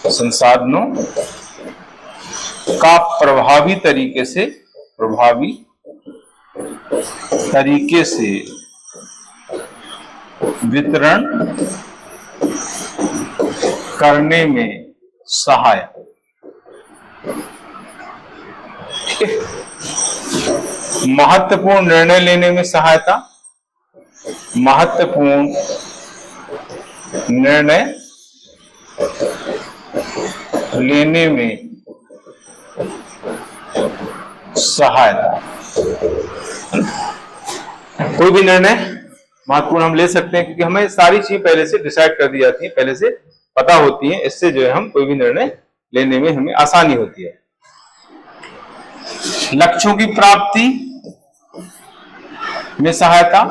संसाधनों का प्रभावी तरीके से वितरण करने में सहायक। महत्वपूर्ण निर्णय लेने में सहायता, महत्वपूर्ण निर्णय लेने में सहायता। कोई भी निर्णय महत्वपूर्ण हम ले सकते हैं क्योंकि हमें सारी चीजें पहले से डिसाइड कर दी जाती है, पहले से पता होती है। इससे जो है हम कोई भी निर्णय लेने में हमें आसानी होती है। लक्ष्यों की प्राप्ति में सहायता,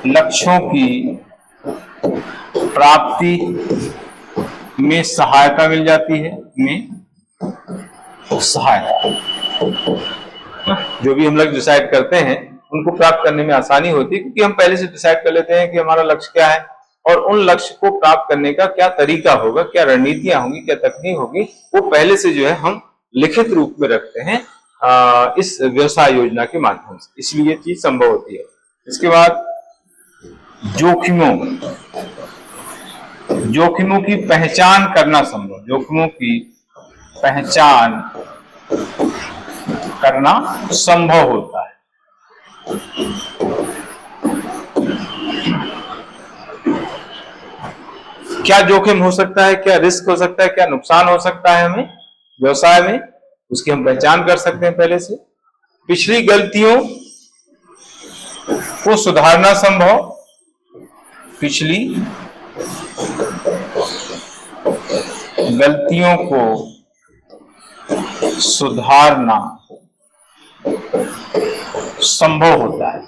लक्ष्यों की प्राप्ति में सहायता मिल जाती है, जो भी हम लोग डिसाइड करते हैं उनको प्राप्त करने में आसानी होती है क्योंकि हम पहले से डिसाइड कर लेते हैं कि हमारा लक्ष्य क्या है और उन लक्ष्य को प्राप्त करने का क्या तरीका होगा, क्या रणनीतियां होंगी, क्या तकनीक होगी, वो पहले से जो है हम लिखित रूप में रखते हैं इस व्यवसाय योजना के माध्यम से, इसलिए ये चीज संभव होती है। इसके बाद जोखिमों की पहचान करना संभव, जोखिमों की पहचान करना संभव होता है। क्या जोखिम हो सकता है, क्या रिस्क हो सकता है, क्या नुकसान हो सकता है हमें व्यवसाय में, उसकी हम पहचान कर सकते हैं पहले से। पिछली गलतियों को सुधारना संभव, पिछली गलतियों को सुधारना संभव होता है।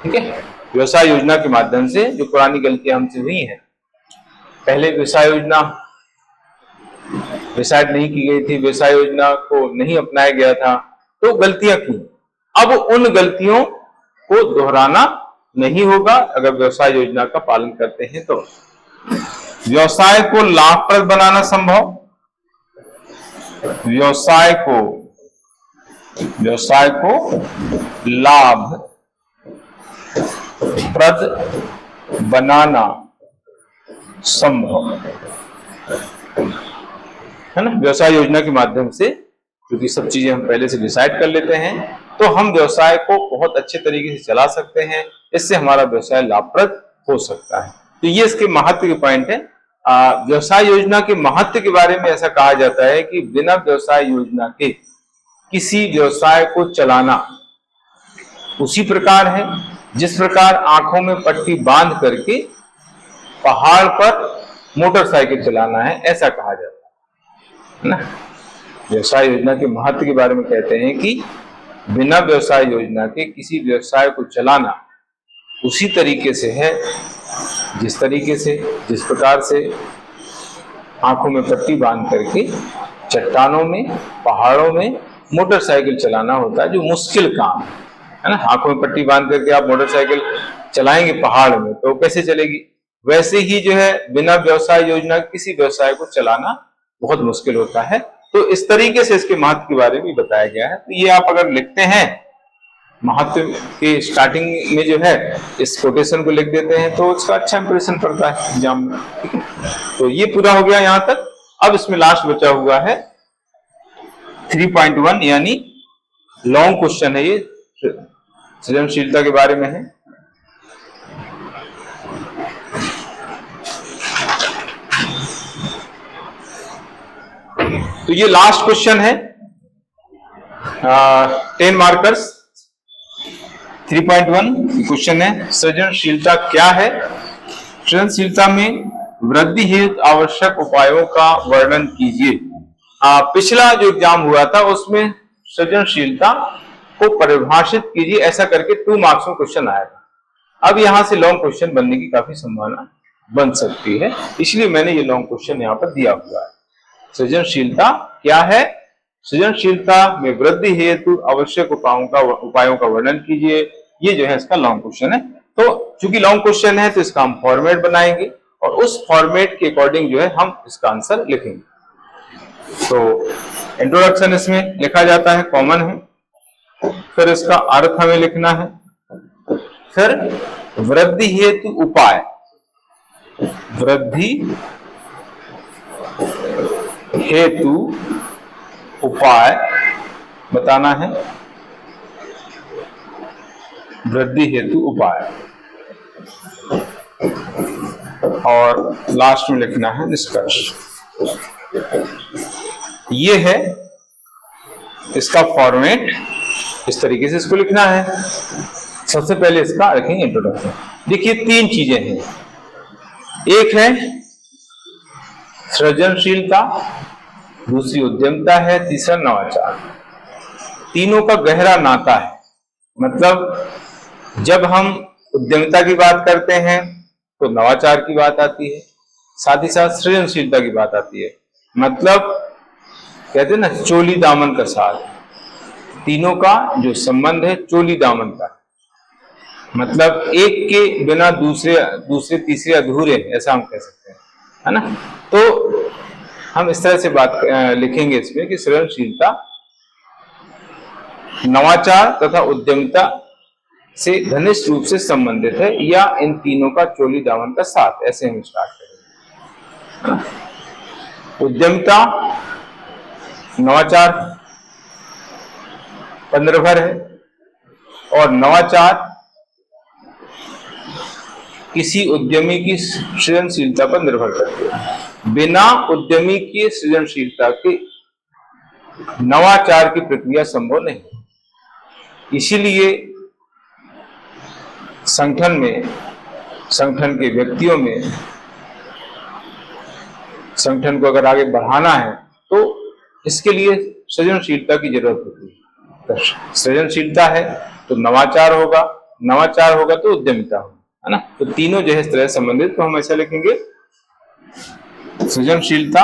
ठीक है, व्यवसाय योजना के माध्यम से जो पुरानी गलतियां हमसे हुई हैं, पहले व्यवसाय योजना डिसाइड नहीं की गई थी, व्यवसाय योजना को नहीं अपनाया गया था, तो गलतियां की। अब उन गलतियों को दोहराना नहीं होगा अगर व्यवसाय योजना का पालन करते हैं तो। व्यवसाय को लाभप्रद बनाना संभव, व्यवसाय को लाभप्रद बनाना संभव है ना। व्यवसाय योजना के माध्यम से क्योंकि सब चीजें हम पहले से डिसाइड कर लेते हैं तो हम व्यवसाय को बहुत अच्छे तरीके से चला सकते हैं, इससे हमारा व्यवसाय लाभप्रद हो सकता है। तो ये इसके महत्व के पॉइंट है। व्यवसाय योजना के महत्व के बारे में ऐसा कहा जाता है कि बिना व्यवसाय योजना के किसी व्यवसाय को चलाना उसी प्रकार है जिस प्रकार आंखों में पट्टी बांध करके पहाड़ पर मोटरसाइकिल चलाना है, ऐसा कहा जाता है ना। व्यवसाय योजना के महत्व के बारे में कहते हैं कि बिना व्यवसाय योजना के किसी व्यवसाय को चलाना उसी तरीके से है जिस प्रकार से आंखों में पट्टी बांध करके चट्टानों में, पहाड़ों में मोटरसाइकिल चलाना होता है, जो मुश्किल काम है ना। आंखों में पट्टी बांध करके आप मोटरसाइकिल चलाएंगे पहाड़ में तो कैसे चलेगी, वैसे ही जो है बिना व्यवसाय योजना किसी व्यवसाय को चलाना बहुत मुश्किल होता है। तो इस तरीके से इसके महत्व के बारे में बताया गया है। तो ये आप अगर लिखते हैं महत्व के स्टार्टिंग में जो है इस कोटेशन को लिख देते हैं तो इसका अच्छा इंप्रेशन पड़ता है एग्जाम में। ठीक है, तो ये पूरा हो गया यहां तक। अब इसमें लास्ट बचा हुआ है 3.1 यानी लॉन्ग क्वेश्चन है, ये सृजनशीलता के बारे में है। तो ये लास्ट क्वेश्चन है 10 मार्कर्स 3.1 क्वेश्चन है, सृजनशीलता क्या है। सृजनशीलता में वृद्धि हेतु आवश्यक उपायों का वर्णन कीजिए। पिछला जो एग्जाम हुआ था उसमें सृजनशीलता को परिभाषित कीजिए ऐसा करके 2 मार्क्स में क्वेश्चन आया था। अब यहां से लॉन्ग क्वेश्चन बनने की काफी संभावना बन सकती है। इसलिए मैंने ये लॉन्ग क्वेश्चन यहाँ पर दिया हुआ है। सृजनशीलता क्या है? सृजनशीलता में वृद्धि हेतु आवश्यक उपायों का वर्णन कीजिए। ये जो है इसका लॉन्ग क्वेश्चन है। तो चूंकि लॉन्ग क्वेश्चन है तो इसका हम फॉर्मेट बनाएंगे और उस फॉर्मेट के अकॉर्डिंग जो है हम इसका आंसर लिखेंगे। तो इंट्रोडक्शन इसमें लिखा जाता है, कॉमन है। फिर इसका अर्थ हमें लिखना है। फिर वृद्धि हेतु उपाय, वृद्धि हेतु उपाय बताना है, वृद्धि हेतु उपाय, और लास्ट में लिखना है निष्कर्ष। ये है इसका फॉर्मेट, इस तरीके से इसको लिखना है। सबसे पहले इसका रखेंगे इंट्रोडक्शन। देखिए 3 चीजें हैं, एक है सृजनशीलता, दूसरी उद्यमता है, तीसरा नवाचार। तीनों का गहरा नाता है। मतलब जब हम उद्यमता की बात करते हैं तो नवाचार की बात आती है, साथ ही साथ सृजनशीलता की बात आती है। मतलब कहते हैं ना चोली दामन का साथ, तीनों का जो संबंध है चोली दामन का, मतलब एक के बिना दूसरे तीसरे अधूरे, ऐसा हम कह सकते हैं, है ना। तो हम इस तरह से बात लिखेंगे इसमें कि सृजनशीलता नवाचार तथा उद्यमिता से घनिष्ठ रूप से संबंधित है, या इन तीनों का चोली दामन का साथ, ऐसे हम स्टार्ट करेंगे। उद्यमिता नवाचार पर निर्भर है और नवाचार किसी उद्यमी की सृजनशीलता पर निर्भर करती है। बिना उद्यमी की सृजनशीलता के नवाचार की प्रक्रिया संभव नहीं। इसीलिए संगठन में, संगठन के व्यक्तियों में, संगठन को अगर आगे बढ़ाना है तो इसके लिए सृजनशीलता की जरूरत होती है। तो सृजनशीलता है तो नवाचार होगा, नवाचार होगा तो उद्यमिता होगा, है ना। तो तीनों जो है इस तरह संबंधित। तो हम ऐसा लिखेंगे सृजनशीलता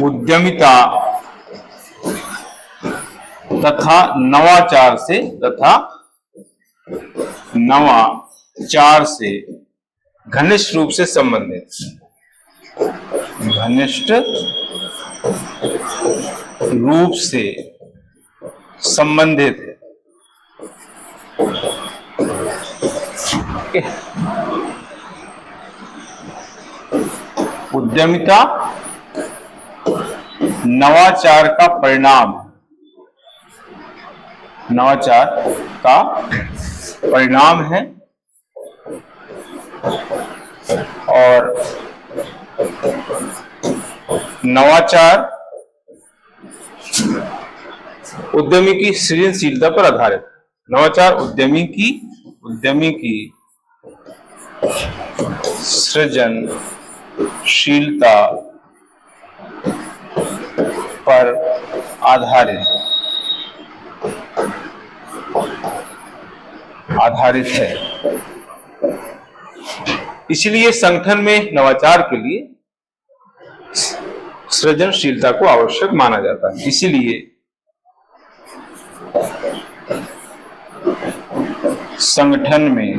उद्यमिता तथा नवाचार से घनिष्ठ रूप से संबंधित, घनिष्ठ रूप से संबंधित है। उद्यमिता नवाचार का परिणाम, नवाचार का परिणाम है, और नवाचार उद्यमी की सृजनशीलता पर आधारित। नवाचार उद्यमी की सृजनशीलता पर आधारित है। इसलिए संगठन में नवाचार के लिए सृजनशीलता को आवश्यक माना जाता है। इसीलिए संगठन में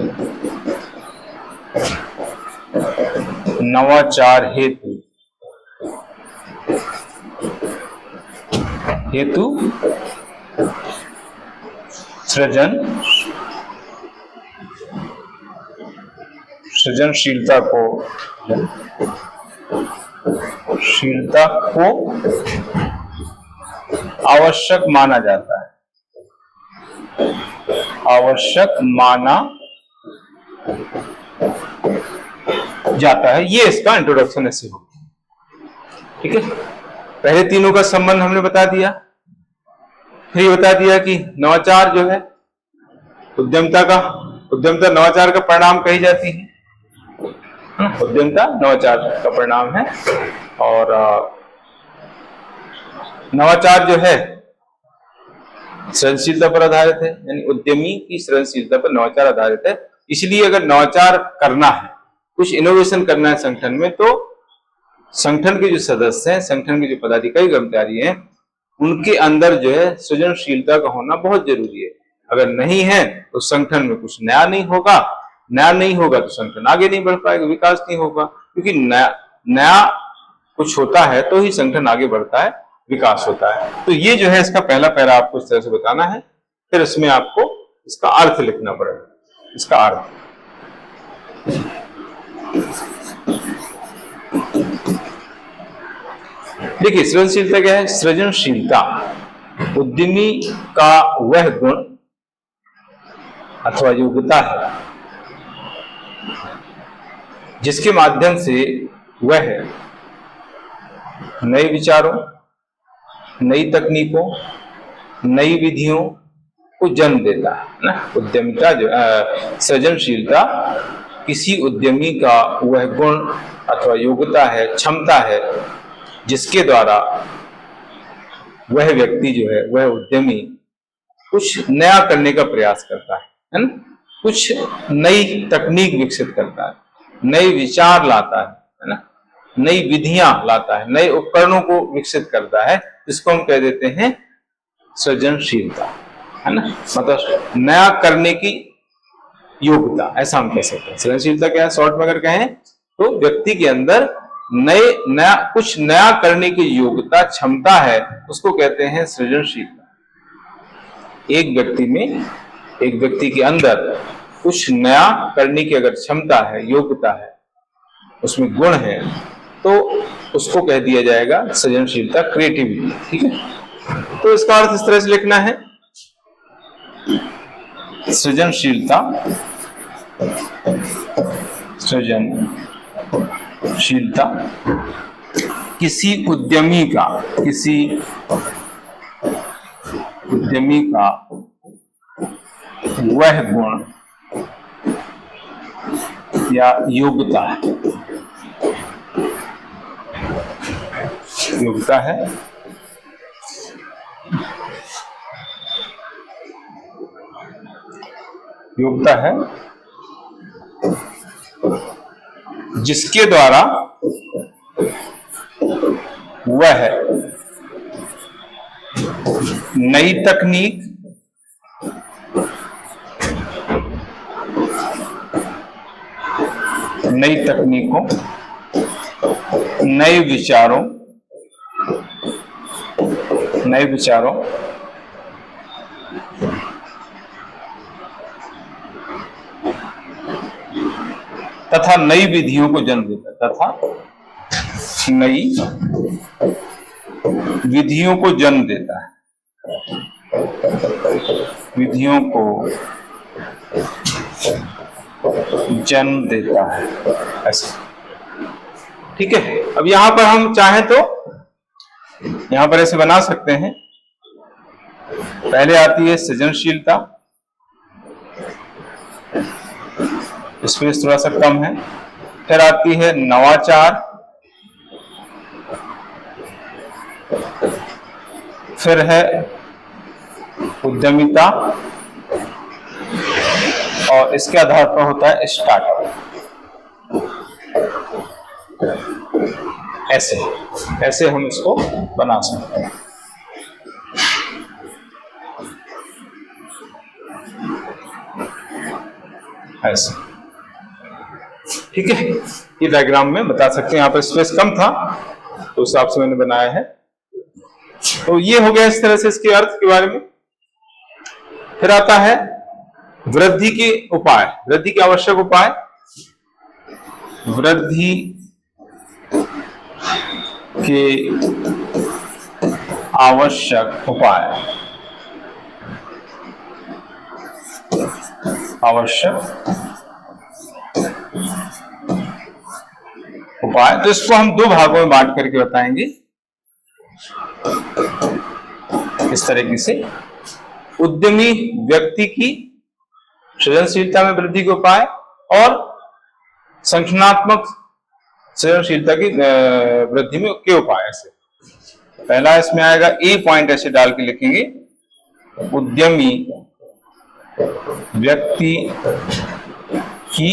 नवाचार हेतु सृजनशीलता को आवश्यक माना जाता है, आवश्यक माना जाता है। ये इसका इंट्रोडक्शन ऐसे हो, ठीक है। पहले तीनों का संबंध हमने बता दिया, फिर ये बता दिया कि नवाचार जो है उद्यमिता नवाचार का परिणाम कही जाती है। उद्यमिता नवाचार का परिणाम है, और नवाचार जो है सृजनशीलता पर आधारित है, यानी उद्यमी की सृजनशीलता पर नवाचार आधारित है। इसलिए अगर नवाचार करना है, कुछ इनोवेशन करना है संगठन में, तो संगठन के जो सदस्य हैं, संगठन के जो पदाधिकारी कर्मचारी हैं, उनके अंदर जो है सृजनशीलता का होना बहुत जरूरी है। अगर नहीं है तो संगठन में कुछ नया नहीं होगा, नया नहीं होगा तो संगठन आगे नहीं बढ़ पाएगा, विकास नहीं होगा। क्योंकि नया कुछ होता है तो ही संगठन आगे बढ़ता है, विकास होता है। तो ये जो है इसका पहला पैरा आपको इस तरह से बताना है, फिर इसमें आपको इसका अर्थ लिखना पड़ेगा। इसका अर्थ देखिए, सृजनशीलता क्या है? सृजनशीलता उद्यमी का वह गुण अथवा योग्यता है जिसके माध्यम से वह नए विचारों, नई तकनीकों, नई विधियों को जन्म देता है ना। उद्यमिता जो सृजनशीलता किसी उद्यमी का वह गुण अथवा योग्यता है, क्षमता है, जिसके द्वारा वह व्यक्ति जो है, वह उद्यमी कुछ नया करने का प्रयास करता है ना, कुछ नई तकनीक विकसित करता है, नए विचार लाता है ना, नई विधियां लाता है, नए उपकरणों को विकसित करता है, जिसको हम कह देते हैं सृजनशीलता, है ना। मतलब नया करने की योग्यता, ऐसा हम कह सकते हैं। सृजनशीलता क्या है? शॉर्ट में अगर कहें तो व्यक्ति के अंदर कुछ नया करने की योग्यता, क्षमता है, उसको कहते हैं सृजनशीलता। एक व्यक्ति के अंदर कुछ नया करने की अगर क्षमता है, योग्यता है, उसमें गुण है, तो उसको कह दिया जाएगा सृजनशीलता, क्रिएटिविटी। ठीक है, तो इसका अर्थ इस तरह से लिखना है, सृजनशीलता किसी उद्यमी का वह गुण या योग्यता है, जिसके द्वारा वह नई तकनीक, नई तकनीकों, नए विचारों तथा नई विधियों को जन्म देता है, ऐसा। ठीक है, अब यहां पर हम चाहें तो यहां पर ऐसे बना सकते हैं। पहले आती है सृजनशीलता, स्पेस थोड़ा सा कम है, फिर आती है नवाचार, फिर है उद्यमिता, और इसके आधार पर होता है स्टार्टअप। ऐसे हम इसको बना सकते हैं। ऐसे, ठीक है, ये डायग्राम में बता सकते हैं। यहाँ पर स्पेस कम था तो उस हिसाब से मैंने बनाया है। तो ये हो गया इस तरह से इसके अर्थ के बारे में। फिर आता है वृद्धि के उपाय, वृद्धि के आवश्यक उपाय। वृद्धि के आवश्यक उपाय, तो इसको हम दो भागों में बांट करके बताएंगे इस तरीके से। उद्यमी व्यक्ति की सृजनशीलता में वृद्धि के उपाय और संगठनात्मक सृजनशीलता की वृद्धि में के उपाय। ऐसे पहला इसमें आएगा, ए पॉइंट ऐसे डाल के लिखेंगे उद्यमी व्यक्ति की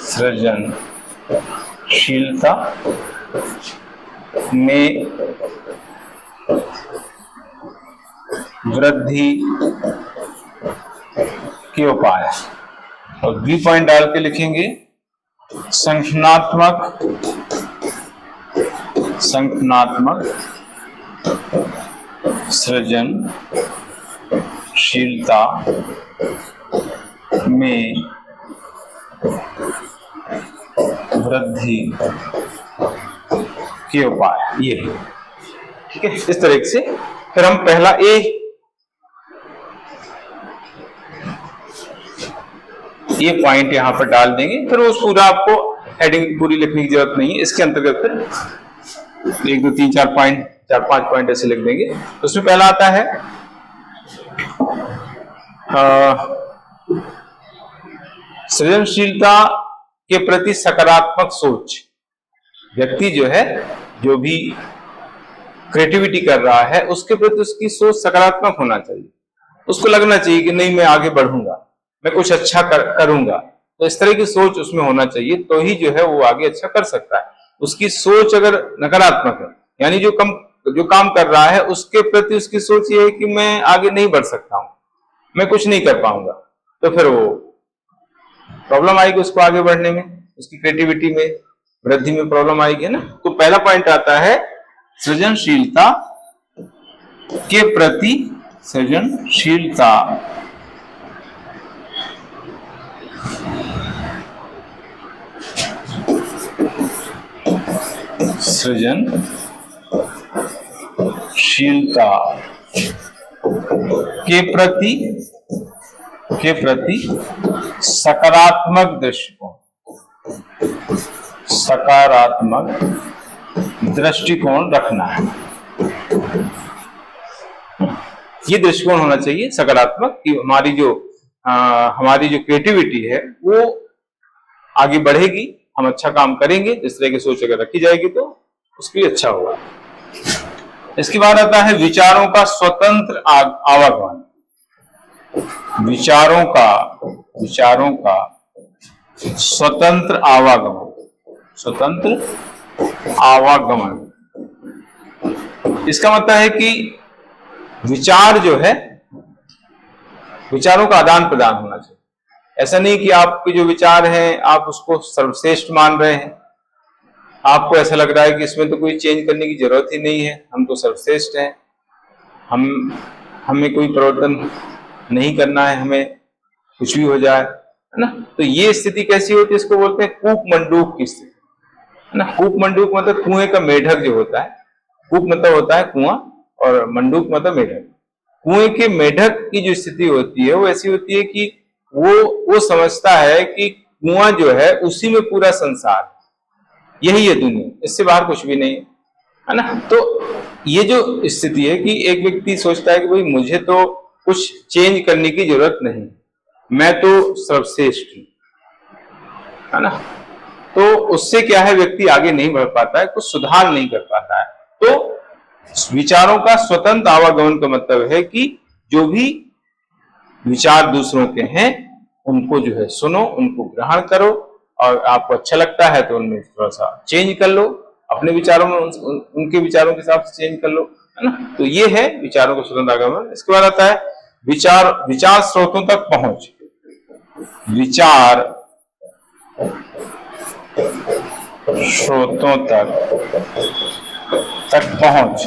सृजनशीलता में वृद्धि के उपाय। और बी पॉइंट डाल के लिखेंगे संगठनात्मक सृजनशीलता में वृद्धि के उपाय। ये ठीक है, इस तरीके से फिर हम पहला ये पॉइंट यहां पर डाल देंगे, फिर उस पूरा आपको हेडिंग पूरी लिखने की जरूरत नहीं है। इसके अंतर्गत फिर 1 2 3 4 पॉइंट 4-5 पॉइंट ऐसे लिख देंगे। उसमें पहला आता है सृजनशीलता के प्रति सकारात्मक सोच। व्यक्ति जो है, जो भी क्रिएटिविटी कर रहा है, उसके प्रति उसकी सोच सकारात्मक होना चाहिए। उसको लगना चाहिए कि नहीं, मैं आगे बढ़ूंगा, मैं कुछ अच्छा करूंगा। तो इस तरह की सोच उसमें होना चाहिए, तो ही जो है वो आगे अच्छा कर सकता है। उसकी सोच अगर नकारात्मक है, यानी जो काम कर रहा है उसके प्रति उसकी सोच ये है कि मैं आगे नहीं बढ़ सकता हूं, मैं कुछ नहीं कर पाऊंगा, तो फिर वो प्रॉब्लम आएगी उसको आगे बढ़ने में, उसकी क्रिएटिविटी में वृद्धि में प्रॉब्लम आएगी, है ना। तो पहला पॉइंट आता है सृजनशीलता के प्रति सृजनशीलता के प्रति सकारात्मक दृष्टिकोण रखना है। ये दृष्टिकोण होना चाहिए सकारात्मक, कि हमारी जो क्रिएटिविटी है वो आगे बढ़ेगी, हम अच्छा काम करेंगे। इस तरह की सोच अगर रखी जाएगी तो उसके लिए अच्छा होगा। इसके बाद आता है विचारों का स्वतंत्र आवागमन। विचारों का स्वतंत्र आवागमन। इसका मतलब है कि विचार जो है, विचारों का आदान प्रदान होना चाहिए। ऐसा नहीं कि आपके जो विचार हैं आप उसको सर्वश्रेष्ठ मान रहे हैं, आपको ऐसा लग रहा है कि इसमें तो कोई चेंज करने की जरूरत ही नहीं है, हम तो सर्वश्रेष्ठ हैं, हमें कोई परिवर्तन नहीं करना है, हमें कुछ भी हो जाए, है ना। तो ये स्थिति कैसी होती है, इसको बोलते हैं कूप मंडूक की स्थिति, है ना। कूप मंडूक मतलब कुएं का मेढक जो होता है, कूप मतलब होता है कुआं और मंडूक मतलब मेढक। कुएं के मेढक की जो स्थिति होती है वो ऐसी होती है कि वो समझता है कि कुआं जो है उसी में पूरा संसार, यही है दुनिया, इससे बाहर कुछ भी नहीं है ना। तो ये जो स्थिति है कि एक व्यक्ति सोचता है कि भाई मुझे तो कुछ चेंज करने की जरूरत नहीं, मैं तो सर्वश्रेष्ठ हूं, है ना। तो उससे क्या है, व्यक्ति आगे नहीं बढ़ पाता है, कुछ सुधार नहीं कर पाता है। तो विचारों का स्वतंत्र आवागमन का मतलब है कि जो भी विचार दूसरों के हैं उनको जो है सुनो, उनको ग्रहण करो, और आपको अच्छा लगता है तो उनमें थोड़ा सा चेंज कर लो, अपने विचारों में उनके विचारों के हिसाब से चेंज कर लो, है ना। तो ये है विचारों का स्वतंत्र आगमन। इसके बाद आता है विचार स्रोतों तक पहुंच। विचार स्रोतों तक पहुंच।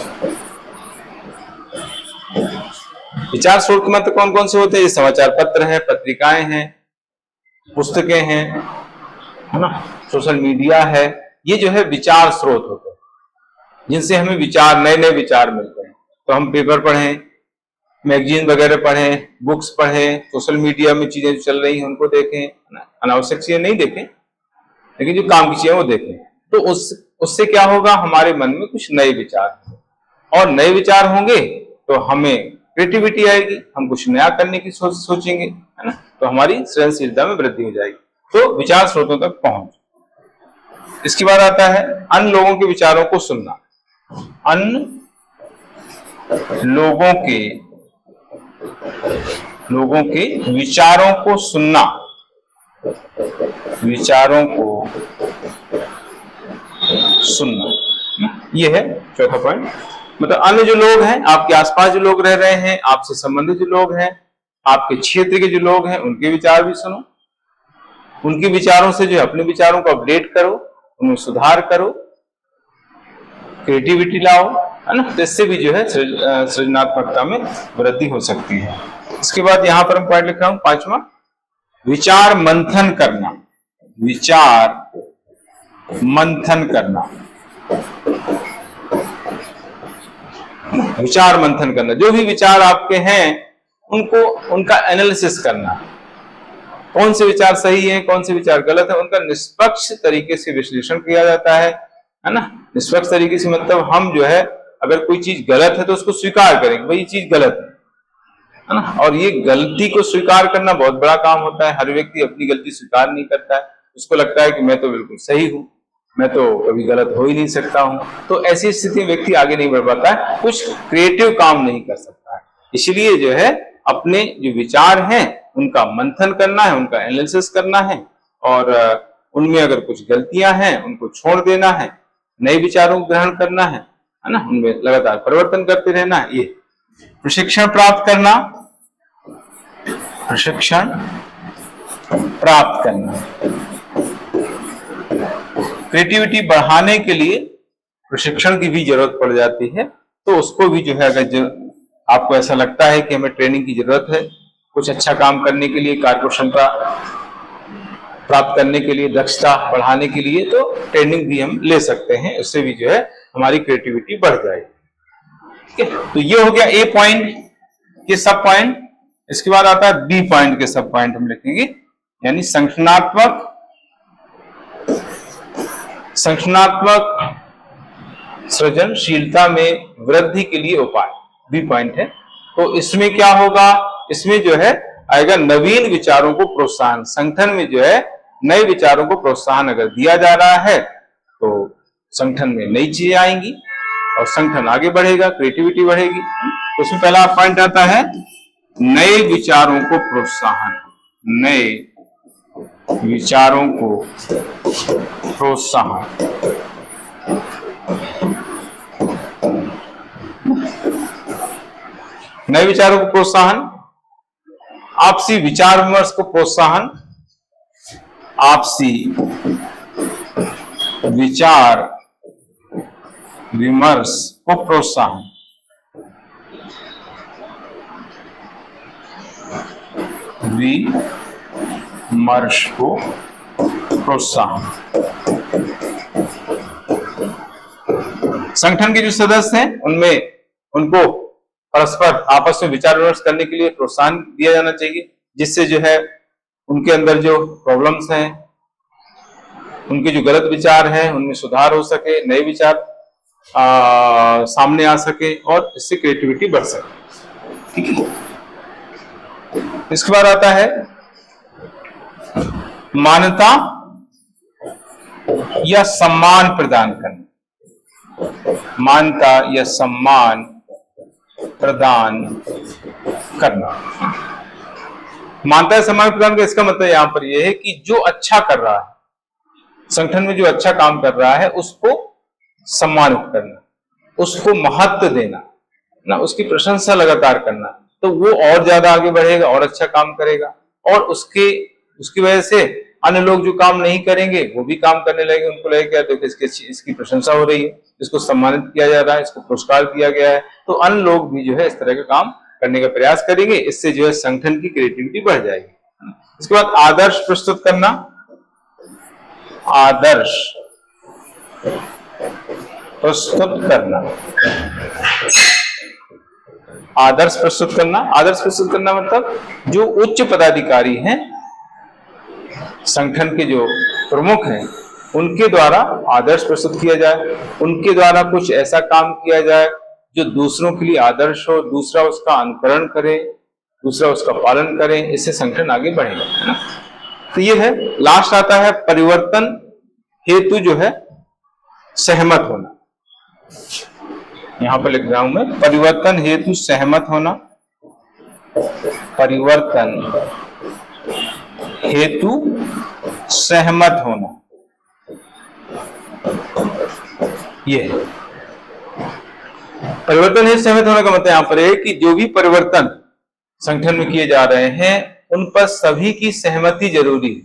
विचार स्रोत मतलब कौन कौन से होते हैं? समाचार पत्र हैं, पत्रिकाएं हैं, पुस्तकें हैं, है ना, सोशल मीडिया है। ये जो है विचार स्रोत होते हैं जिनसे हमें विचार, नए नए विचार मिलते हैं। तो हम पेपर पढ़ें, मैगजीन वगैरह पढ़ें, बुक्स पढ़ें, सोशल मीडिया में चीजें चल रही हैं उनको देखें, अनावश्यक चीजें नहीं देखें, लेकिन जो काम की चीजें वो देखें। तो उससे क्या होगा, हमारे मन में कुछ नए विचार, और नए विचार होंगे तो हमें क्रिएटिविटी आएगी, हम कुछ नया करने की सोचेंगे, है ना। तो हमारी सृजनशीलता में वृद्धि हो जाएगी। तो विचार स्रोतों तक पहुंच। इसके बाद आता है अन्य लोगों के विचारों को सुनना। अन्य लोगों के विचारों को सुनना, विचारों को सुनना, ये है चौथा पॉइंट। मतलब अन्य जो लोग हैं, आपके आसपास जो लोग रह रहे हैं, आपसे संबंधित जो लोग हैं, आपके क्षेत्र के जो लोग हैं, उनके विचार भी सुनो, उनके विचारों से जो है अपने विचारों को अपडेट करो, उनमें सुधार करो, क्रिएटिविटी लाओ, है ना। तो इससे भी जो है सृजनात्मकता में वृद्धि हो सकती है। इसके बाद यहां पर हम पॉइंट लिख रहा हूं पांचवा, विचार मंथन करना, विचार मंथन करना, विचार मंथन करना। जो भी विचार आपके हैं उनका एनालिसिस करना, कौन से विचार सही है, कौन से विचार गलत है, उनका निष्पक्ष तरीके से विश्लेषण किया जाता है ना। निष्पक्ष तरीके से मतलब हम जो है अगर कोई चीज गलत है तो उसको स्वीकार करें, भाई ये चीज गलत है ना। और ये गलती को स्वीकार करना बहुत बड़ा काम होता है। हर व्यक्ति अपनी गलती स्वीकार नहीं करता है, उसको लगता है कि मैं तो बिल्कुल सही हूं, मैं तो कभी गलत हो ही नहीं सकता हूं। तो ऐसी स्थिति में व्यक्ति आगे नहीं बढ़ पाता है, कुछ क्रिएटिव काम नहीं कर सकता है। इसलिए जो है अपने जो विचार हैं उनका मंथन करना है, उनका एनालिसिस करना है, और उनमें अगर कुछ गलतियां हैं उनको छोड़ देना है, नए विचारों को ग्रहण करना है ना, उनमें लगातार परिवर्तन करते रहना है। ये प्रशिक्षण प्राप्त करना, प्रशिक्षण प्राप्त करना, क्रिएटिविटी बढ़ाने के लिए प्रशिक्षण की भी जरूरत पड़ जाती है। तो उसको भी जो है अगर आपको ऐसा लगता है कि हमें ट्रेनिंग की जरूरत है कुछ अच्छा काम करने के लिए, कार्यकुशलता प्राप्त करने के लिए, दक्षता बढ़ाने के लिए, तो ट्रेनिंग भी हम ले सकते हैं। उससे भी जो है हमारी क्रिएटिविटी बढ़ जाएगी। ठीक है, तो ये हो गया ए पॉइंट के सब पॉइंट। इसके बाद आता है बी पॉइंट के सब पॉइंट हम लिखेंगे, यानी संगठनात्मक सृजनशीलता में वृद्धि के लिए उपाय, बी पॉइंट है। तो इसमें क्या होगा, इसमें जो है आएगा नवीन विचारों को प्रोत्साहन। संगठन में जो है नए विचारों को प्रोत्साहन अगर दिया जा रहा है तो संगठन में नई चीजें आएंगी और संगठन आगे बढ़ेगा, क्रिएटिविटी बढ़ेगी। तो उसमें पहला पॉइंट आता है नए विचारों को प्रोत्साहन, नए विचारों को प्रोत्साहन। नए विचारों को प्रोत्साहन, आपसी विचार विमर्श को प्रोत्साहन, आपसी विचार विमर्श को प्रोत्साहन, विमर्श को प्रोत्साहन। संगठन के जो सदस्य हैं उनमें उनको परस्पर आपस में विचार विमर्श करने के लिए प्रोत्साहन दिया जाना चाहिए, जिससे जो है उनके अंदर जो प्रॉब्लम्स हैं, उनके जो गलत विचार हैं उनमें सुधार हो सके, नए विचार सामने आ सके और इससे क्रिएटिविटी बढ़ सके। ठीक है, इसके बाद आता है मान्यता या सम्मान प्रदान करना, मान्यता या सम्मान प्रदान करना। मान्यता या सम्मान प्रदान का इसका मतलब यहां पर यह है कि जो अच्छा कर रहा है, संगठन में जो अच्छा काम कर रहा है उसको सम्मानित करना, उसको महत्व देना ना, उसकी प्रशंसा लगातार करना, तो वो और ज्यादा आगे बढ़ेगा और अच्छा काम करेगा, और उसकी वजह से अन्य लोग जो काम नहीं करेंगे वो भी काम करने लगेंगे। उनको लगेगा देखो इसकी प्रशंसा हो रही है, इसको सम्मानित किया जा रहा है, इसको पुरस्कार दिया गया है, तो अन्य लोग भी जो है इस तरह का काम करने का प्रयास करेंगे। इससे जो है संगठन की क्रिएटिविटी बढ़ जाएगी। इसके बाद आदर्श प्रस्तुत करना, आदर्श प्रस्तुत करना, आदर्श प्रस्तुत करना। आदर्श प्रस्तुत करना मतलब जो उच्च पदाधिकारी हैं, संगठन के जो प्रमुख हैं, उनके द्वारा आदर्श प्रस्तुत किया जाए, उनके द्वारा कुछ ऐसा काम किया जाए जो दूसरों के लिए आदर्श हो, दूसरा उसका अनुकरण करे, दूसरा उसका पालन करे, इससे संगठन आगे बढ़ेगा, है ना। तो ये है। लास्ट आता है परिवर्तन हेतु जो है सहमत होना, यहां पर लिख रहा हूं मैं, परिवर्तन हेतु सहमत होना, परिवर्तन हेतु सहमत होना, ये परिवर्तन हेतु सहमत होने का मतलब यहां पर है कि जो भी परिवर्तन संगठन में किए जा रहे हैं उन पर सभी की सहमति जरूरी है।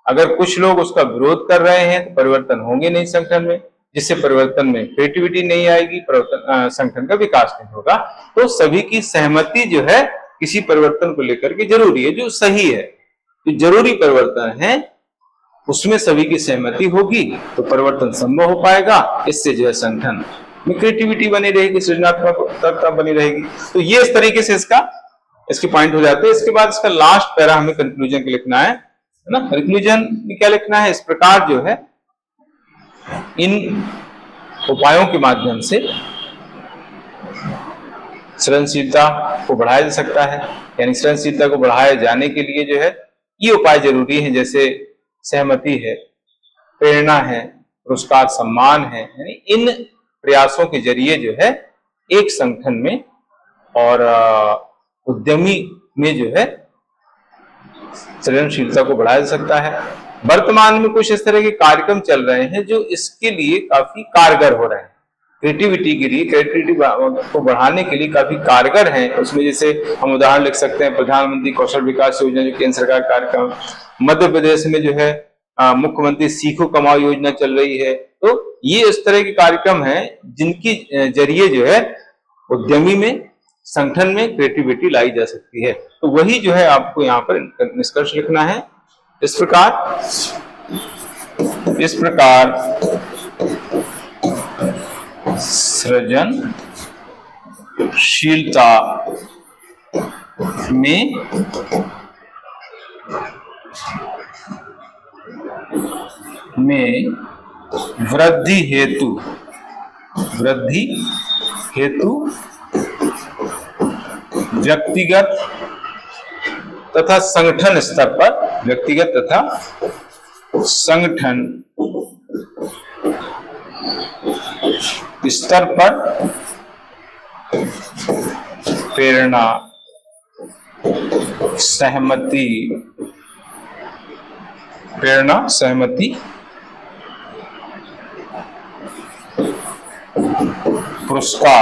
अगर कुछ लोग उसका विरोध कर रहे हैं तो परिवर्तन होंगे नहीं संगठन में, जिससे परिवर्तन में क्रिएटिविटी नहीं आएगी, परिवर्तन संगठन का विकास नहीं होगा। तो सभी की सहमति जो है किसी परिवर्तन को लेकर के जरूरी है, जो सही है, जो जरूरी परिवर्तन है उसमें सभी की सहमति होगी तो परिवर्तन संभव हो पाएगा। इससे जो है संगठन में क्रिएटिविटी बनी रहेगी, सृजनात्मकता बनी रहेगी। तो ये इस तरीके से इसके पॉइंट हो जाते हैं। इसके बाद इसका लास्ट पैरा हमें कंक्लूजन के लिखना है ना। कंक्लूजन में क्या लिखना है, इस प्रकार जो है इन उपायों के माध्यम से सृजनशीलता को बढ़ाया जा सकता है। यानी सृजनशीलता को बढ़ाए जाने के लिए जो है ये उपाय जरूरी है, जैसे सहमति है, प्रेरणा है, पुरस्कार सम्मान है। यानी इन प्रयासों के जरिए जो है एक संगठन में और उद्यमी में जो है सृजनशीलता को बढ़ाया जा सकता है। वर्तमान में कुछ इस तरह के कार्यक्रम चल रहे हैं जो इसके लिए काफी कारगर हो रहे हैं, क्रिएटिविटी के लिए, क्रिएटिविटी को बढ़ाने के लिए काफी कारगर हैं। उसमें जैसे हम उदाहरण लिख सकते हैं प्रधानमंत्री कौशल विकास योजना जो केंद्र सरकार कार्यक्रम, मध्य प्रदेश में जो है मुख्यमंत्री सीखो कमाओ योजना चल रही है। तो ये इस तरह के कार्यक्रम हैं जिनकी जरिए जो है उद्यमी में, संगठन में क्रिएटिविटी लाई जा सकती है। तो वही जो है आपको यहाँ पर निष्कर्ष लिखना है। इस प्रकार सृजनशीलता में वृद्धि हेतु व्यक्तिगत तथा संगठन स्तर पर, व्यक्तिगत तथा संगठन स्तर पर प्रेरणा, सहमति, पुरस्कार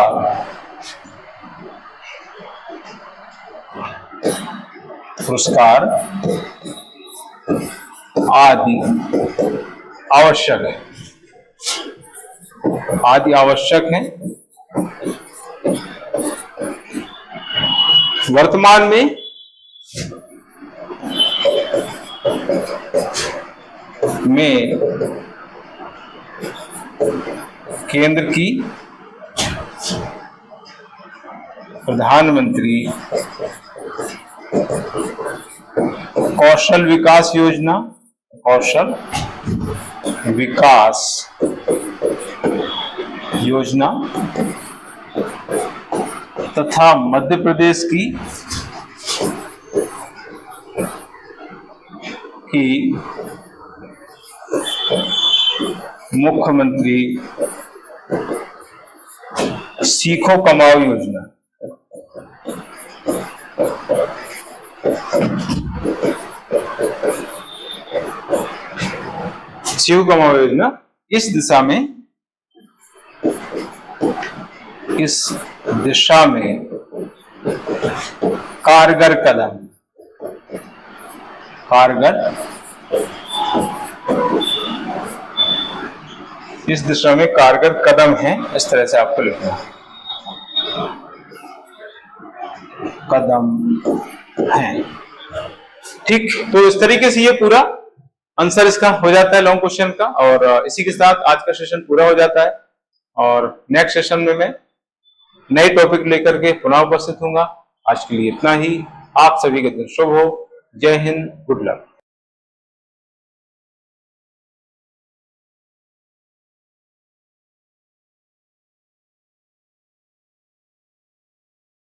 आदि आवश्यक है। वर्तमान में केंद्र की प्रधानमंत्री कौशल विकास योजना तथा मध्य प्रदेश की मुख्यमंत्री सीखो कमाओ योजना, इस दिशा में कारगर कदम है। इस तरह से आपको लिखना है, कदम है। ठीक, तो इस तरीके से ये पूरा आंसर इसका हो जाता है लॉन्ग क्वेश्चन का। और इसी के साथ आज का सेशन पूरा हो जाता है और नेक्स्ट सेशन में मैं नए टॉपिक लेकर के पुनः उपस्थित होऊंगा। आज के लिए इतना ही। आप सभी का दिन शुभ हो। जय हिंद, गुड लक।